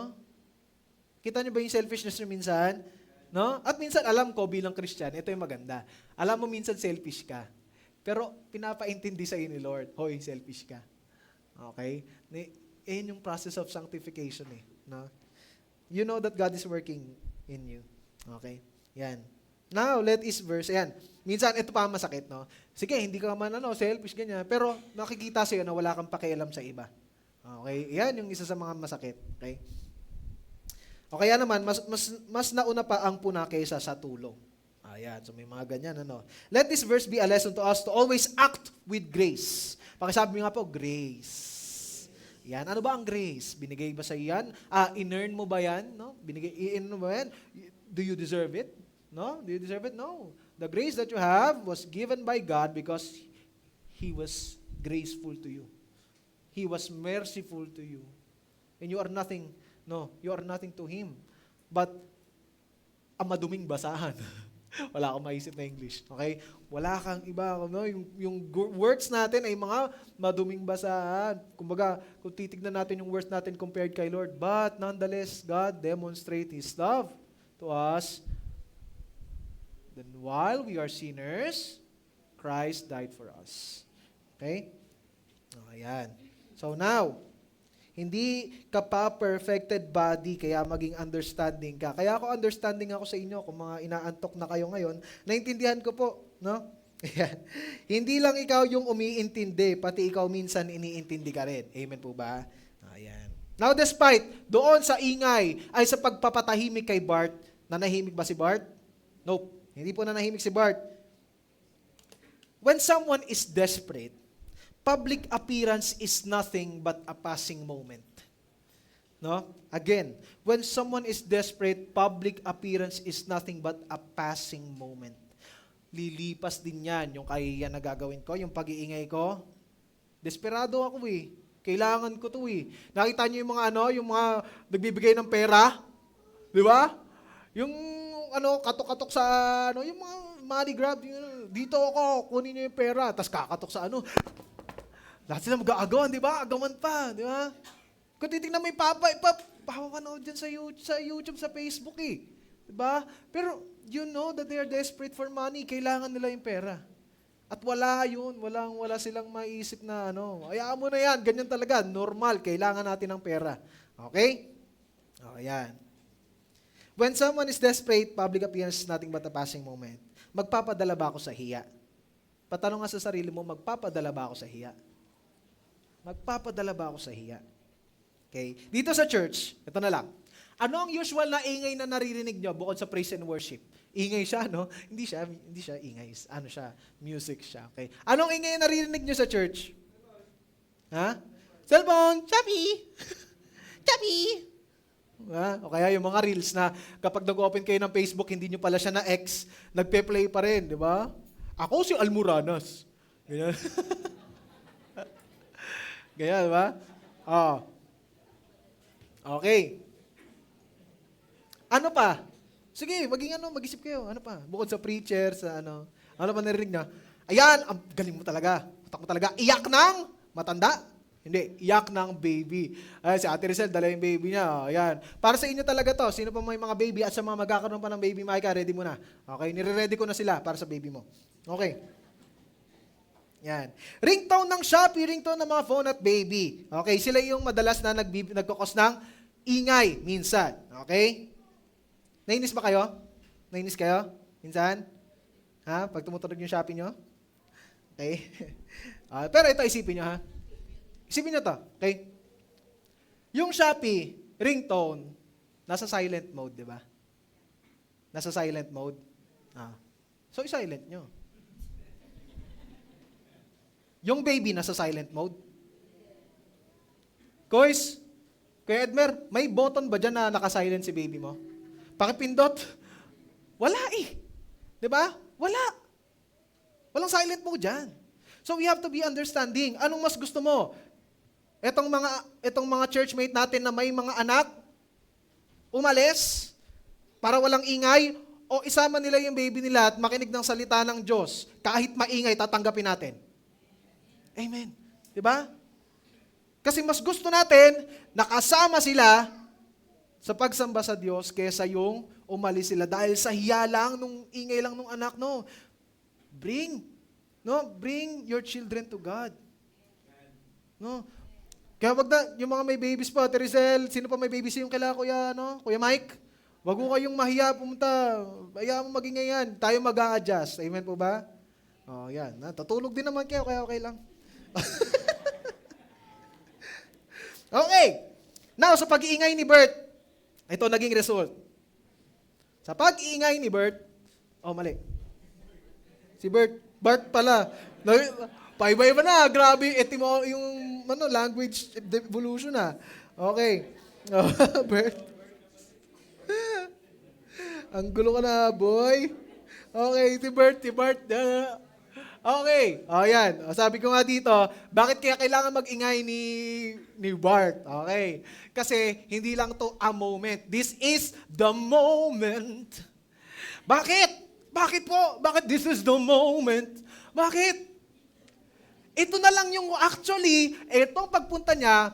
Kita niyo ba yung selfishness niyo minsan? No? At minsan, alam ko bilang Christian, ito yung maganda. Alam mo minsan selfish ka. Pero pinapaintindi sa iyo ni Lord, hoy, selfish ka. Okay? Yan yung process of sanctification eh. No? You know that God is working in you. Okay? Yan. Now, let this verse, ayan. Minsan, ito pa masakit, no? Sige, hindi ka man selfish, ganyan. Pero nakikita sa'yo na wala kang pakialam sa iba. Okay? Yan yung isa sa mga masakit. Okay? O kaya naman, mas nauna pa ang puna kaysa sa tulong. Ayan. So may mga ganyan, Let this verse be a lesson to us to always act with grace. Pakisabi mo nga po, grace. Yan. Ano ba ang grace? Binigay ba sa yan? In-earn mo ba yan? No? In-earn mo ba yan? Do you deserve it? No? Do you deserve it? No. The grace that you have was given by God because He was graceful to you. He was merciful to you. And you are nothing, you are nothing to Him. But, ang maduming basahan. Wala akong maisip na English. Okay? Wala kang iba. Yung words natin ay mga maduming basahan. Kumbaga, kung titignan natin yung words natin compared kay Lord. But, nonetheless, God demonstrates His love to us. Then while we are sinners, Christ died for us. Okay? Ayan. So now, hindi ka pa perfected body, kaya maging understanding ka. Kaya ako understanding ako sa inyo, kung mga inaantok na kayo ngayon, naintindihan ko po, no? Ayan. Hindi lang ikaw yung umiintindi, pati ikaw minsan iniintindi ka rin. Amen po ba? Ayan. Now, despite doon sa ingay, ay sa pagpapatahimik kay Bart, nanahimik ba si Bart? Nope. Hindi po nanahimik si Bart. When someone is desperate, public appearance is nothing but a passing moment. No? Again, when someone is desperate, public appearance is nothing but a passing moment. Lilipas din yan, yung kaya na gagawin ko, yung pag-iingay ko. Desperado ako eh. Kailangan ko to eh. Nakita niyo yung mga yung mga nagbibigay ng pera? Di ba? Yung katok-katok sa yung mga money grab, dito ako, kunin niyo yung pera, tapos kakatok sa lahat sila mag-aagawan, di ba? Agawan pa, di ba? Kung titignan mo yung papapanood dyan sa YouTube, sa Facebook eh. Di ba? Pero, you know that they are desperate for money. Kailangan nila yung pera. At wala yun. Wala silang maisip na hayaan mo na yan. Ganyan talaga. Normal. Kailangan natin ng pera. Okay? Ayan. When someone is desperate, public appearance is nothing but a passing moment. Magpapadala ba ako sa hiya? Patanong nga sa sarili mo, magpapadala ba ako sa hiya? Magpapadala ba ako sa hiya? Okay? Dito sa church, ito na lang. Ano ang usual na ingay na naririnig nyo bukod sa praise and worship? Ingay siya, no? Hindi siya ingay. Music siya. Okay? Anong ingay na naririnig nyo sa church? Ha? Cellphone! Chappy! Chappy! O kaya yung mga reels na kapag nag-open kayo ng Facebook, hindi nyo pala siya na X, nagpe-play pa rin, di ba? Ako si Almoranas. Ganyan. Ganyan, di ba? Okay. Ano pa? Sige, mag-isip kayo. Ano pa? Bukod sa preacher, sa ano. Ano pa narinig na? Ayan, ang galing mo talaga. Utak mo talaga. Iyak ng matanda? Hindi, iyak ng baby. Ay, si Ate Rizal, dala yung baby niya. Oh, ayan. Para sa inyo talaga to. Sino pa may mga baby at sa mga magkakaroon pa ng baby, Micah, ready mo na. Okay, nire-ready ko na sila para sa baby mo. Okay. Yan. Ringtone ng Shopee, ringtone ng mga phone at baby. Okay, sila yung madalas na nagkukos ng ingay minsan. Okay? Nainis ba kayo? Nainis kayo? Minsan? Ha? Pag tumutunog yung Shopee nyo? Okay? Pero ito, isipin nyo ha. Isipin nyo to, okay? Yung Shopee, ringtone, nasa silent mode, di ba? Nasa silent mode. So, i-silent nyo. Yung baby, nasa silent mode. Kois, Kuya Edmer, may button ba dyan na naka-silent si baby mo? Pakipindot. Wala eh. Di ba? Wala. Walang silent mode dyan. So, we have to be understanding. Anong mas gusto mo? Etong mga churchmate natin na may mga anak, umalis para walang ingay, o isama nila yung baby nila at makinig ng salita ng Diyos, kahit maingay, tatanggapin natin. Amen. Diba? Kasi mas gusto natin, nakasama sila sa pagsamba sa Diyos kaysa yung umalis sila dahil sa hiya lang, nung ingay lang nung anak, no? Bring your children to God. No? Kaya wag na, yung mga may babies pa, Teresel, sino pa may babies yung kaila, Kuya Mike? Wag mo kayong mahiya pumunta. Ayaw mo maging yan. Tayo mag-a-adjust. Amen po ba? Oh, yan. Tutulog din naman kayo, kaya okay lang. Okay. Now, sa pag-iingay ni Bert, ito naging result. Sa pag-iingay ni Bert, mali. Si Bert pala. Paiba-iba na, grabe, yung language evolution na. Okay. Bert. Ang gulo ka na, boy. Okay, si Bert. Okay. Yan. Sabi ko nga dito, bakit kaya kailangan mag-ingay ni Bart? Okay. Kasi hindi lang to a moment. This is the moment. Bakit? Bakit po? Bakit this is the moment? Bakit? Ito na lang yung actually, itong pagpunta niya,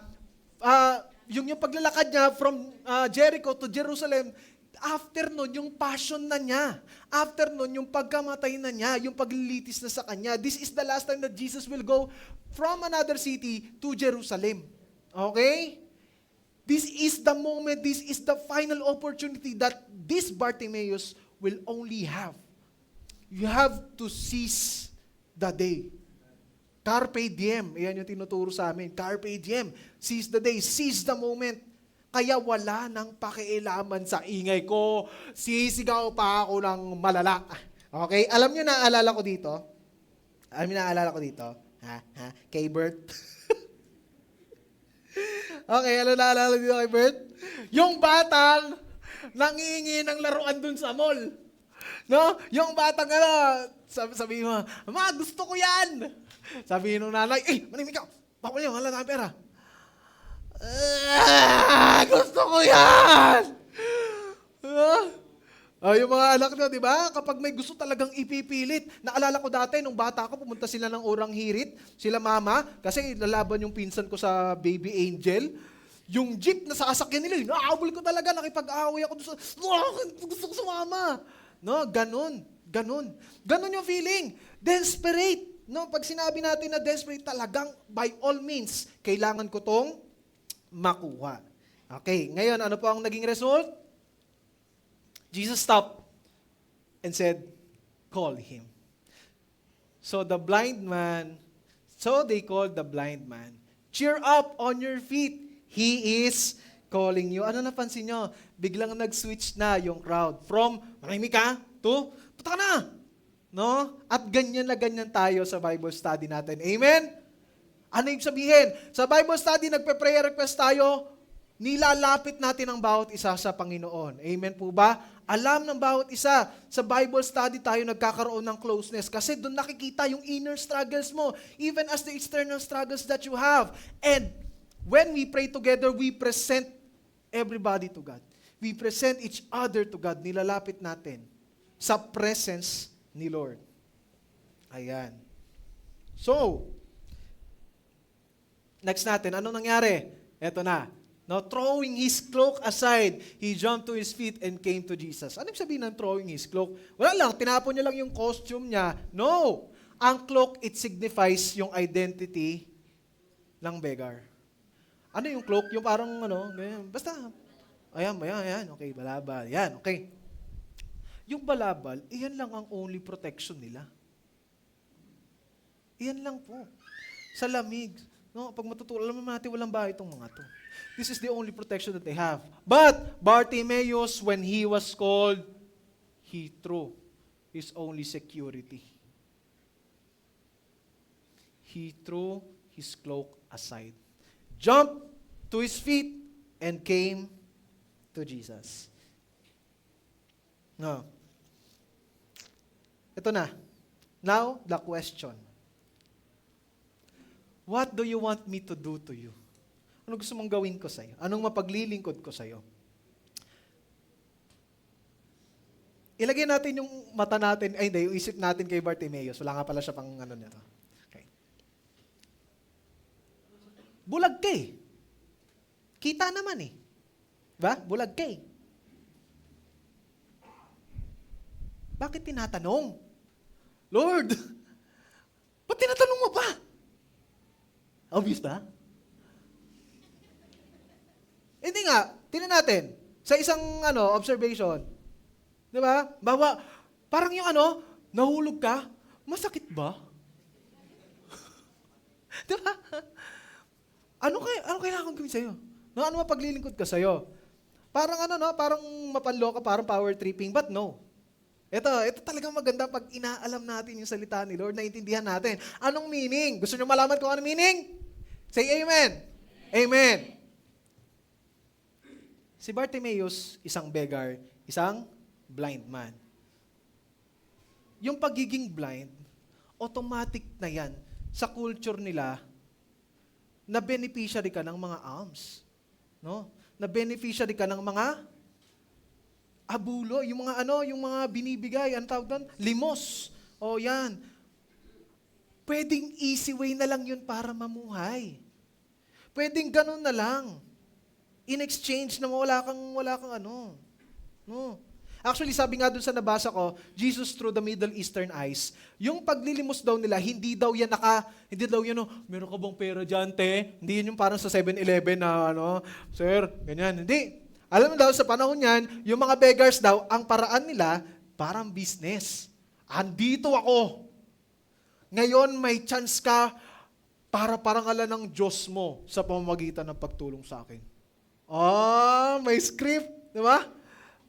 yung paglalakad niya from Jericho to Jerusalem, after nun, yung passion na niya. After nun, yung pagkamatay na niya, yung paglilitis na sa kanya. This is the last time that Jesus will go from another city to Jerusalem. Okay? This is the moment, this is the final opportunity that this Bartimaeus will only have. You have to seize the day. Carpe diem. Iyan yung tinuturo sa amin. Carpe diem. Seize the day. Seize the moment. Kaya wala nang pakialaman sa ingay ko. Sisigaw pa ako ng malala. Okay? Alam nyo na naalala ko dito? Kay Bert. Okay, ano naalala dito kay Bert? Yung batang nangingi ng laruan dun sa mall. No? Yung batang sabi mo, Ma, gusto ko yan. Sabi nung nanay, manimik ka. Bawal yan, wala tayong pera. Gusto ko yan! Yung mga anak nyo, di ba? Kapag may gusto talagang ipipilit. Naalala ko dati, nung bata ko, pumunta sila ng Orang Hirit, sila mama, kasi lalaban yung pinsan ko sa Baby Angel. Yung jeep na sasakyan nila, naaabol ko talaga, nakipag-away ako doon sa, gusto ko sumama. No, ganun. Ganun yung feeling. Desperate. No, pag sinabi natin na desperate, talagang by all means, kailangan ko tong makuha. Okay, ngayon, ano po ang naging result? Jesus stopped and said, call him. So they called the blind man. Cheer up on your feet. He is calling you. Ano napansin nyo? Biglang nag-switch na yung crowd. From, manahimik ka, to, puta ka na. No? At ganyan na ganyan tayo sa Bible study natin. Amen? Ano yung sabihin? Sa Bible study, nagpe-prayer request tayo, nilalapit natin ang bawat isa sa Panginoon. Amen po ba? Alam ng bawat isa. Sa Bible study tayo nagkakaroon ng closeness kasi doon nakikita yung inner struggles mo, even as the external struggles that you have. And when we pray together, we present everybody to God. We present each other to God. Nilalapit natin sa presence ni Lord. Ayan. So, next natin, ano nangyari? Eto na. Now, throwing his cloak aside, he jumped to his feet and came to Jesus. Anong sabihin ng throwing his cloak? Wala lang, tinapon niya lang yung costume niya. No! Ang cloak, it signifies yung identity ng beggar. Ano yung cloak? Yung parang ganyan. Basta, ayan. Okay, balabal. Yan, okay. Yung balabal, iyan lang ang only protection nila. Iyan lang po. Sa lamig. No, pag matutulog, alam naman natin walang bahay itong mga to. This is the only protection that they have. But Bartimaeus, when he was called, he threw his only security. He threw his cloak aside, jumped to his feet, and came to Jesus. No. Ito na. Now, the question. What do you want me to do to you? Ano gusto mong gawin ko sa'yo? Anong mapaglilingkod ko sa'yo? Ilagay natin yung mata natin, yung isip natin kay Bartimaeus. Wala nga pala siya pang nito. Okay. Bulag ka eh. Kita naman eh. Diba? Bulag ka eh. Bakit tinatanong? Lord, ba't tinatanong mo pa? Obvious ba? Hindi nga, tingnan natin. Sa isang observation. Di ba? Parang yung nahulog ka, masakit ba? Di ba? Ano kailangan gawin sa'yo? Ano mapaglilingkod ka sa'yo? Parang parang mapanloka, parang power tripping, but no. Ito talagang maganda pag inaalam natin yung salita ni Lord, naintindihan natin. Anong meaning? Gusto nyo malaman kung anong meaning? Say amen. Amen. Si Bartimaeus, isang beggar, isang blind man. Yung pagiging blind, automatic na yan sa culture nila na beneficiary ka ng mga alms. No? Na beneficiary ka ng mga abulo, yung mga binibigay, ang tawag doon? Limos. O yan. Pwedeng easy way na lang yun para mamuhay. Pwedeng ganun na lang. In exchange na wala kang No. Actually, sabi nga dun sa nabasa ko, Jesus through the Middle Eastern eyes, yung paglilimos daw nila, hindi daw yan, meron ka bang pera dyan, te? Hindi yun yung parang sa 7-Eleven na, sir, ganyan. Hindi. Alam mo daw, sa panahon yan, yung mga beggars daw, ang paraan nila, parang business. Andito ako. Ngayon, may chance ka para parangalan ng Diyos mo sa pamamagitan ng pagtulong sa akin. May script. Di ba?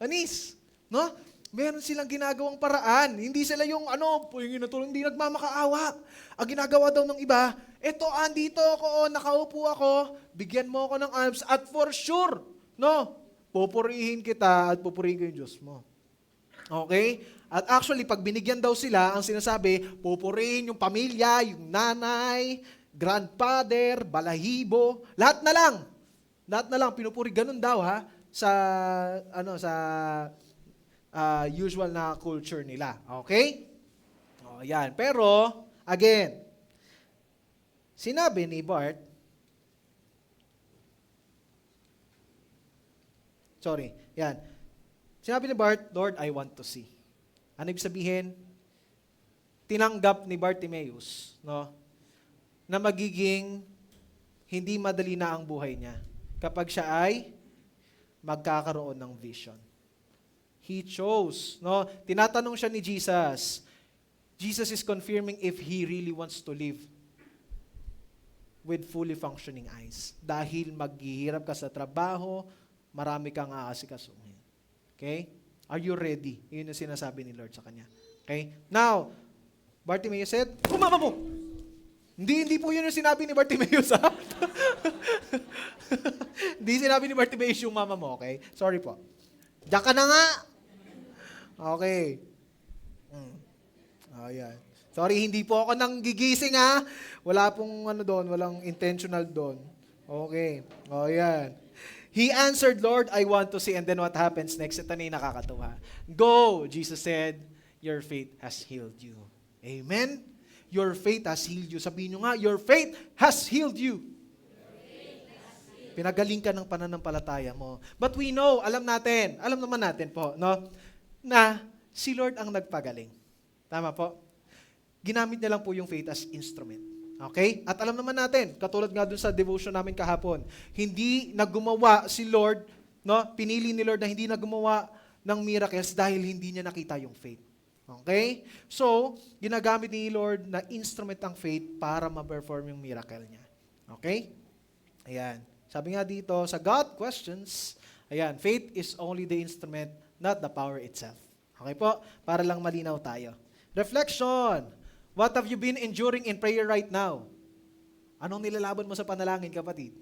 Anis. No? Meron silang ginagawang paraan. Hindi sila yung hindi nagmamakaawa. Ang ginagawa daw ng iba, andito ako, nakaupo ako, bigyan mo ako ng alms, at for sure, pupurihin kita at pupurihin ko yung Diyos mo. Okay? At actually, pag binigyan daw sila, ang sinasabi, pupurihin yung pamilya, yung nanay, grandfather, balahibo, lahat na lang, pinupuri. Ganun daw sa usual na culture nila. Okay? Yan. Pero, again, sinabi ni Bart, sinabi ni Bart, Lord, I want to see. Ano ibig sabihin? Tinanggap ni Bartimaeus, na magiging hindi madali na ang buhay niya kapag siya ay magkakaroon ng vision. He chose. Tinatanong siya ni Jesus. Jesus is confirming if he really wants to live with fully functioning eyes. Dahil maghihirap ka sa trabaho, marami kang aasikasuhin. Okay? Are you ready? Yun yung sinasabi ni Lord sa kanya. Okay? Now, Bartimaeus said, "Mama mo!" Hindi po yun yung sinabi ni Bartimaeus, ha? Hindi sinabi ni Bartimaeus yung mama mo, okay? Sorry po. Diyan ka na nga! Okay. Ayan. Sorry, hindi po ako nang gigising, ha? Wala pong doon, walang intentional doon. Okay. Ayan. He answered, Lord, I want to see. And then what happens next? Ito na yung nakakatuwa. Go, Jesus said, your faith has healed you. Amen? Your faith has healed you. Sabihin nyo nga, your faith has healed you. Pinagaling ka ng pananampalataya mo. But we know, alam naman natin po, no, na si Lord ang nagpagaling. Tama po? Ginamit niya lang po yung faith as instrument. Okay? At alam naman natin, katulad nga dun sa devotion namin kahapon, hindi naggumawa si Lord, no, pinili ni Lord na hindi naggumawa ng miracles dahil hindi niya nakita yung faith. Okay? So, ginagamit ni Lord na instrument ang faith para ma-perform yung miracle niya. Okay? Ayan. Sabi nga dito, sa God questions, ayan, faith is only the instrument, not the power itself. Okay po? Para lang malinaw tayo. Reflection. What have you been enduring in prayer right now? Anong nilalaban mo sa panalangin, kapatid?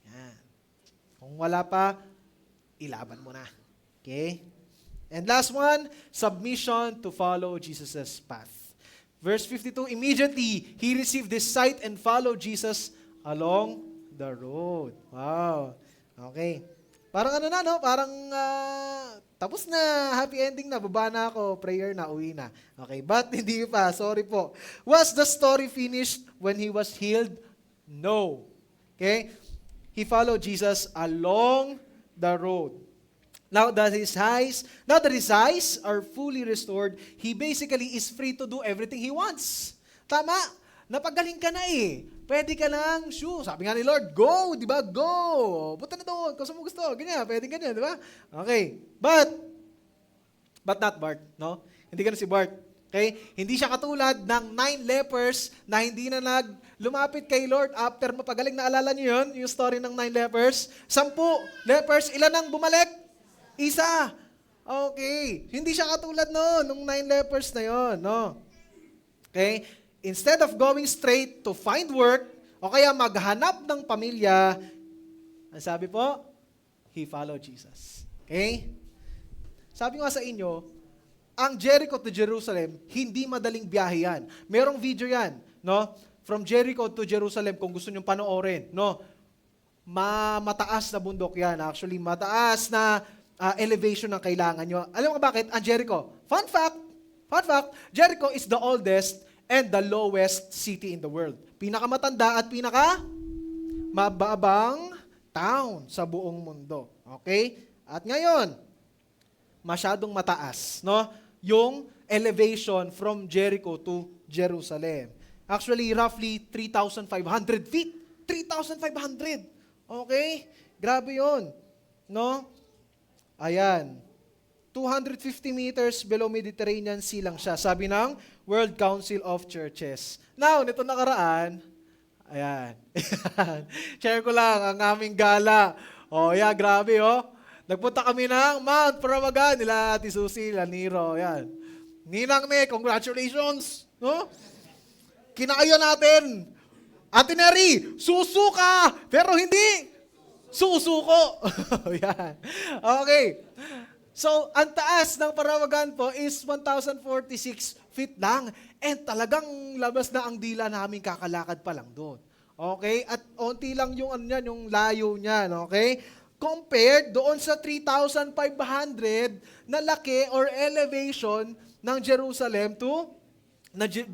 Yan. Kung wala pa, ilaban mo na. Okay? And last one, submission to follow Jesus' path. Verse 52, immediately, he received this sight and followed Jesus along the road. Wow. Okay. Parang ano na, no? Parang tapos na, happy ending na, baba na ako, prayer na, uwi na. Okay, but hindi pa, sorry po. Was the story finished when he was healed? No. Okay? He followed Jesus along the road. Now that his eyes are fully restored, he basically is free to do everything he wants. Tama? Napagaling ka na eh. Pwede ka lang, sabi nga ni Lord, go, di ba? Go. Punta na doon, kung saan mo gusto. Ganyan, pwede ganyan, di ba? Okay. But not Bart, no? Hindi ka na si Bart. Okay? Hindi siya katulad ng 9 lepers na hindi na lumapit kay Lord after mapagaling. Naalala niyo yun? Yung story ng 9 lepers? 10 lepers, ilan ang bumalik? Isa. Okay. Hindi siya katulad nung 9 lepers na yon, no? Okay? Instead of going straight to find work, o kaya maghanap ng pamilya, ang sabi po, he followed Jesus. Okay? Sabi nga sa inyo, ang Jericho to Jerusalem, hindi madaling biyahe yan. Merong video yan, no? From Jericho to Jerusalem, kung gusto nyo panoorin, no? Mataas na bundok yan. Actually, mataas na elevation ang kailangan nyo. Alam mo bakit? Ang Jericho. Fun fact, Jericho is the oldest and the lowest city in the world. Pinakamatanda at mababang town sa buong mundo. Okay? At ngayon, masyadong mataas, no? Yung elevation from Jericho to Jerusalem. Actually, roughly 3,500 feet. 3,500. Okay? Grabe yun. No? Ayan. 250 meters below Mediterranean Sea lang siya. Sabi ng World Council of Churches. Now, nito nakaraan, ayan. Share ko lang ang aming gala. Yeah, grabe, Nagpunta kami ng Mount Parawagan, nila Ate Susie, Laniro, yan. Ninang me, congratulations, no? Kinaya natin. Ate Neri, susuka, pero hindi susuko. Yan. Okay. So, ang taas ng Parawagan po is 1,046 feet lang. And talagang labas na ang dila namin kakalakad pa lang doon. Okay? At onti lang yung yung layo niyan, okay? Compared doon sa 3,500 na laki or elevation ng Jerusalem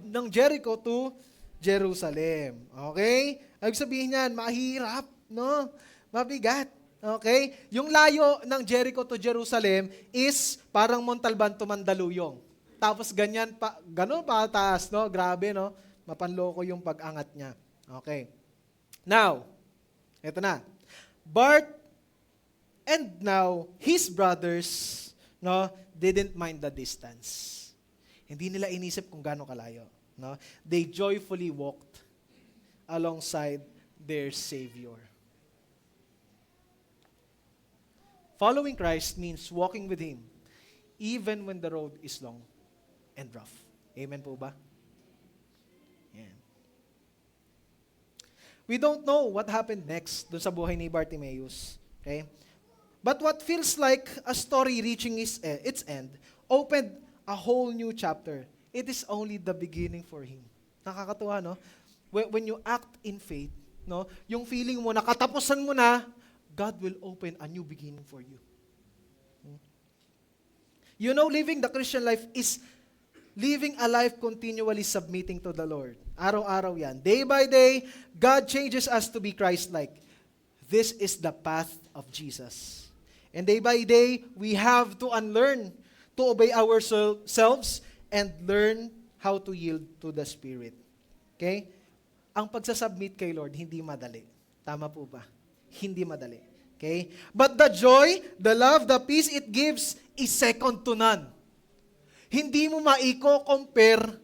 ng Jericho to Jerusalem. Okay? Ibig sabihin niyan, mahirap, no? Mabigat. Okay? Yung layo ng Jericho to Jerusalem is parang Montalban to Mandaluyong. Tapos ganun pa taas, no? Grabe, no? Mapanloko yung pag-angat niya. Okay. Now, eto na. Bart and now his brothers, no, didn't mind the distance. Hindi nila inisip kung gaano kalayo, no? They joyfully walked alongside their Savior. Following Christ means walking with Him even when the road is long and rough. Amen po ba? Yan. We don't know what happened next dun sa buhay ni Bartimaeus. Okay? But what feels like a story reaching its end opened a whole new chapter. It is only the beginning for him. Nakakatuwa, no? When you act in faith, no? Yung feeling mo, nakatapusan mo na, God will open a new beginning for you. You know, living the Christian life is living a life continually submitting to the Lord. Araw-araw yan. Day by day, God changes us to be Christ-like. This is the path of Jesus. And day by day, we have to unlearn to obey ourselves and learn how to yield to the Spirit. Okay? Ang pagsasubmit kay Lord, hindi madali. Tama po ba? Hindi madali. Okay? But the joy, the love, the peace it gives is second to none. Hindi mo maiko-compare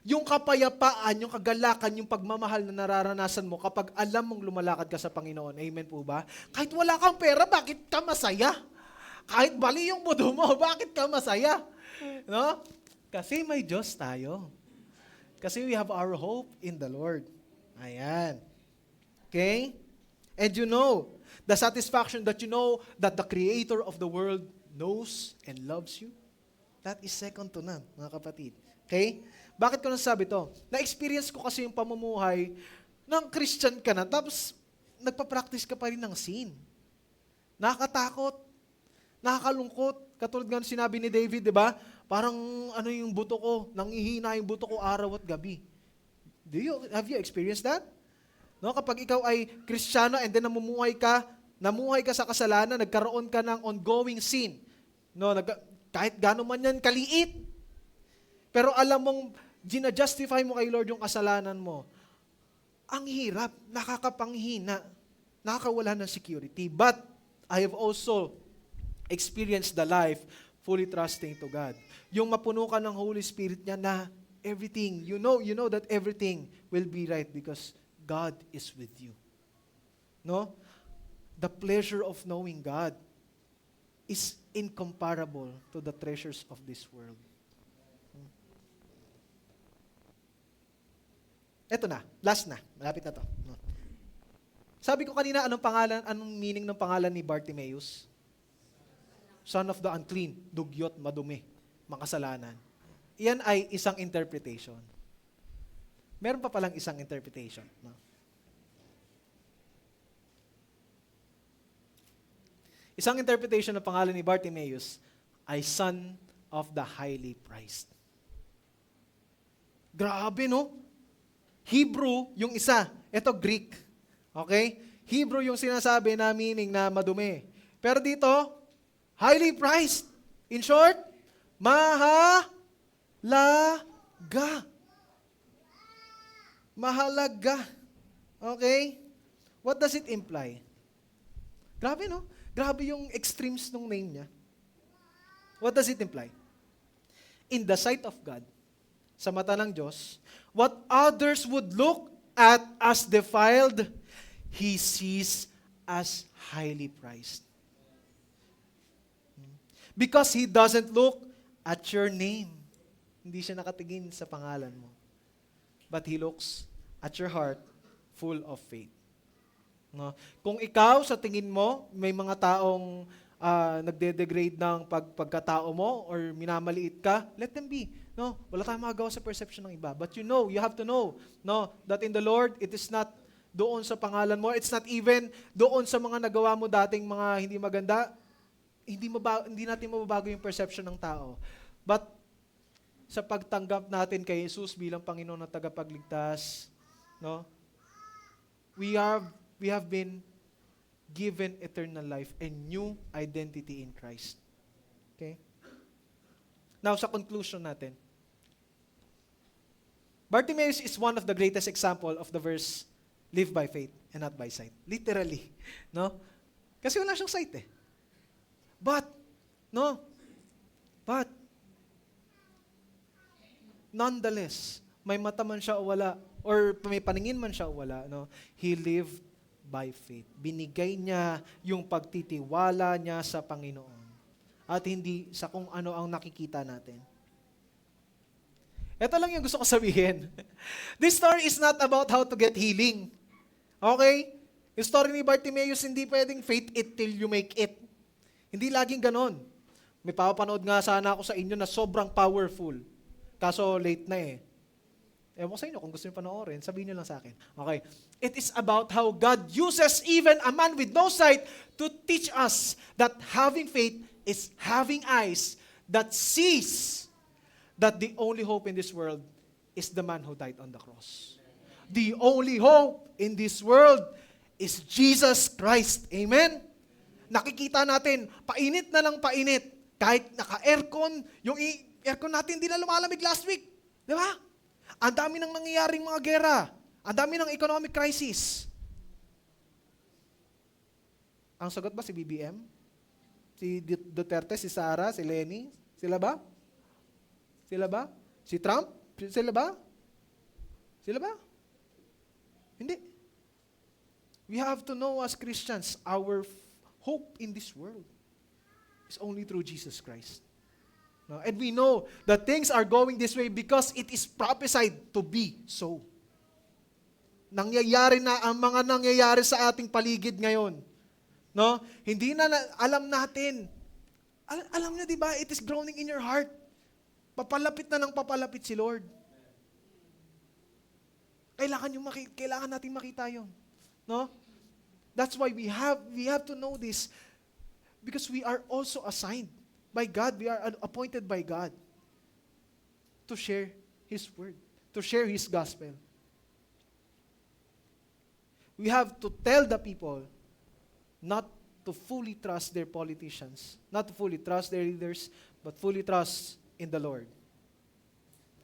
yung kapayapaan, yung kagalakan, yung pagmamahal na nararanasan mo kapag alam mong lumalakad ka sa Panginoon. Amen po ba? Kahit wala kang pera, bakit ka masaya? Kahit bali yung budo mo, bakit ka masaya? No? Kasi may Diyos tayo. Kasi we have our hope in the Lord. Ayan. Okay? And you know, the satisfaction that you know that the Creator of the world knows and loves you, that is second to none, mga kapatid. Okay? Bakit ko nasabi to? Na-experience ko kasi yung pamumuhay ng Christian ka na, tapos nagpa-practice ka pa rin ng sin. Nakakatakot, nakakalungkot. Katulad nga sinabi ni David, di ba? Parang ano yung buto ko, nangihina yung buto ko araw at gabi. Have you experienced that? No, kapag ikaw ay Kristiyano and then namuhay ka sa kasalanan, nagkaroon ka ng ongoing sin. No, kahit gano'n man yan kaliit. Pero alam mong gina-justify mo kay Lord yung kasalanan mo. Ang hirap, nakakapanghina, nakakawala ng security. But I have also experienced the life fully trusting to God. Yung mapuno ka ng Holy Spirit niya na everything, you know that everything will be right because God is with you. No? The pleasure of knowing God is incomparable to the treasures of this world. Eto na, last na. Malapit na to. No? Sabi ko kanina, anong meaning ng pangalan ni Bartimaeus? Son of the unclean, dugyot, madumi, makasalanan. Iyan ay isang interpretation. Meron pa palang isang interpretation. No? Isang interpretation ng pangalan ni Bartimaeus ay son of the highly prized. Grabe, no? Hebrew yung isa. Ito Greek. Okay? Hebrew yung sinasabi na meaning na madumi. Pero dito, highly prized. In short, mahalaga. Mahalaga. Okay? What does it imply? Grabe, no? Grabe yung extremes ng name niya. What does it imply? In the sight of God, sa mata ng Diyos, what others would look at as defiled, He sees as highly prized. Because He doesn't look at your name. Hindi siya nakatingin sa pangalan mo. But He looks at your heart full of faith. No? Kung ikaw, sa tingin mo, may mga taong nagde-degrade ng pagkatao mo or minamaliit ka, let them be. No? Wala tayong magawa sa perception ng iba. But you have to know, no, that in the Lord, it is not doon sa pangalan mo. It's not even doon sa mga nagawa mo dating mga hindi maganda. Hindi natin mababago yung perception ng tao. But sa pagtanggap natin kay Jesus bilang Panginoon at tagapagligtas, no, we have been given eternal life and new identity in Christ. Okay? Now, sa conclusion natin, Bartimaeus is one of the greatest example of the verse, live by faith and not by sight. Literally. No? Kasi wala siyang sight eh. But, nonetheless, may mata man siya o wala, or may paningin man siya o wala, no? He lived by faith. Binigay niya yung pagtitiwala niya sa Panginoon at hindi sa kung ano ang nakikita natin. Ito lang yung gusto ko sabihin. This story is not about how to get healing. Okay? Yung story ni Bartimaeus, hindi pwedeng faith it till you make it. Hindi laging ganon. May papapanood nga sana ako sa inyo na sobrang powerful. Kaso late na eh. Ewan ko sa inyo, kung gusto nyo panoorin, sabihin nyo lang sa akin. Okay. It is about how God uses even a man with no sight to teach us that having faith is having eyes that sees that the only hope in this world is the man who died on the cross. The only hope in this world is Jesus Christ. Amen? Nakikita natin, painit na lang painit. Kahit naka-aircon, yung aircon natin hindi na lumalamig last week. Di ba? Ang dami nang nangyayaring mga gera. Ang dami ng economic crisis. Ang sagot ba si BBM? Si Duterte, si Sara, si Lenny? Sila ba? Sila ba? Si Trump? Sila ba? Sila ba? Hindi. We have to know as Christians, our hope in this world is only through Jesus Christ. No? And we know that things are going this way because it is prophesied to be so. Nangyayari na ang mga nangyayari sa ating paligid ngayon. No? Hindi na alam natin. Alam niyo, di ba? It is groaning in your heart. Papalapit na ng papalapit si Lord. Kailangan natin makita 'yon. No? That's why we have to know this because we are also assigned by God. We are appointed by God to share His word, to share His gospel. We have to tell the people not to fully trust their politicians, not to fully trust their leaders, but fully trust in the Lord.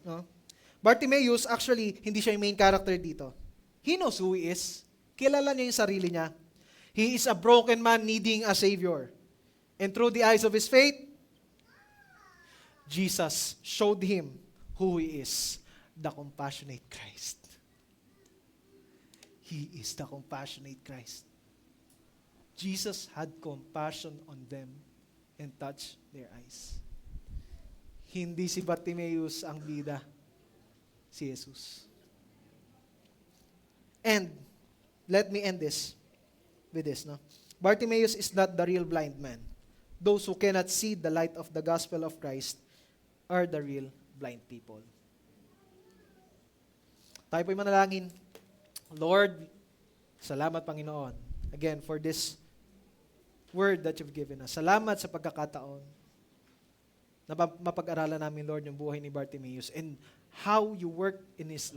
No? Bartimaeus, actually, hindi siya yung main character dito. He knows who he is. Kilala niya yung sarili niya. He is a broken man needing a Savior. And through the eyes of his faith, Jesus showed him who he is, the compassionate Christ. He is the compassionate Christ. Jesus had compassion on them and touched their eyes. Hindi si Bartimaeus ang bida, si Jesus. And let me end this with this. No? Bartimaeus is not the real blind man. Those who cannot see the light of the gospel of Christ are the real blind people. Tayo po'y manalangin. Lord, salamat Panginoon, again, for this word that you've given us. Salamat sa pagkakataon na mapag-aralan namin, Lord, yung buhay ni Bartimaeus and how you work in his life.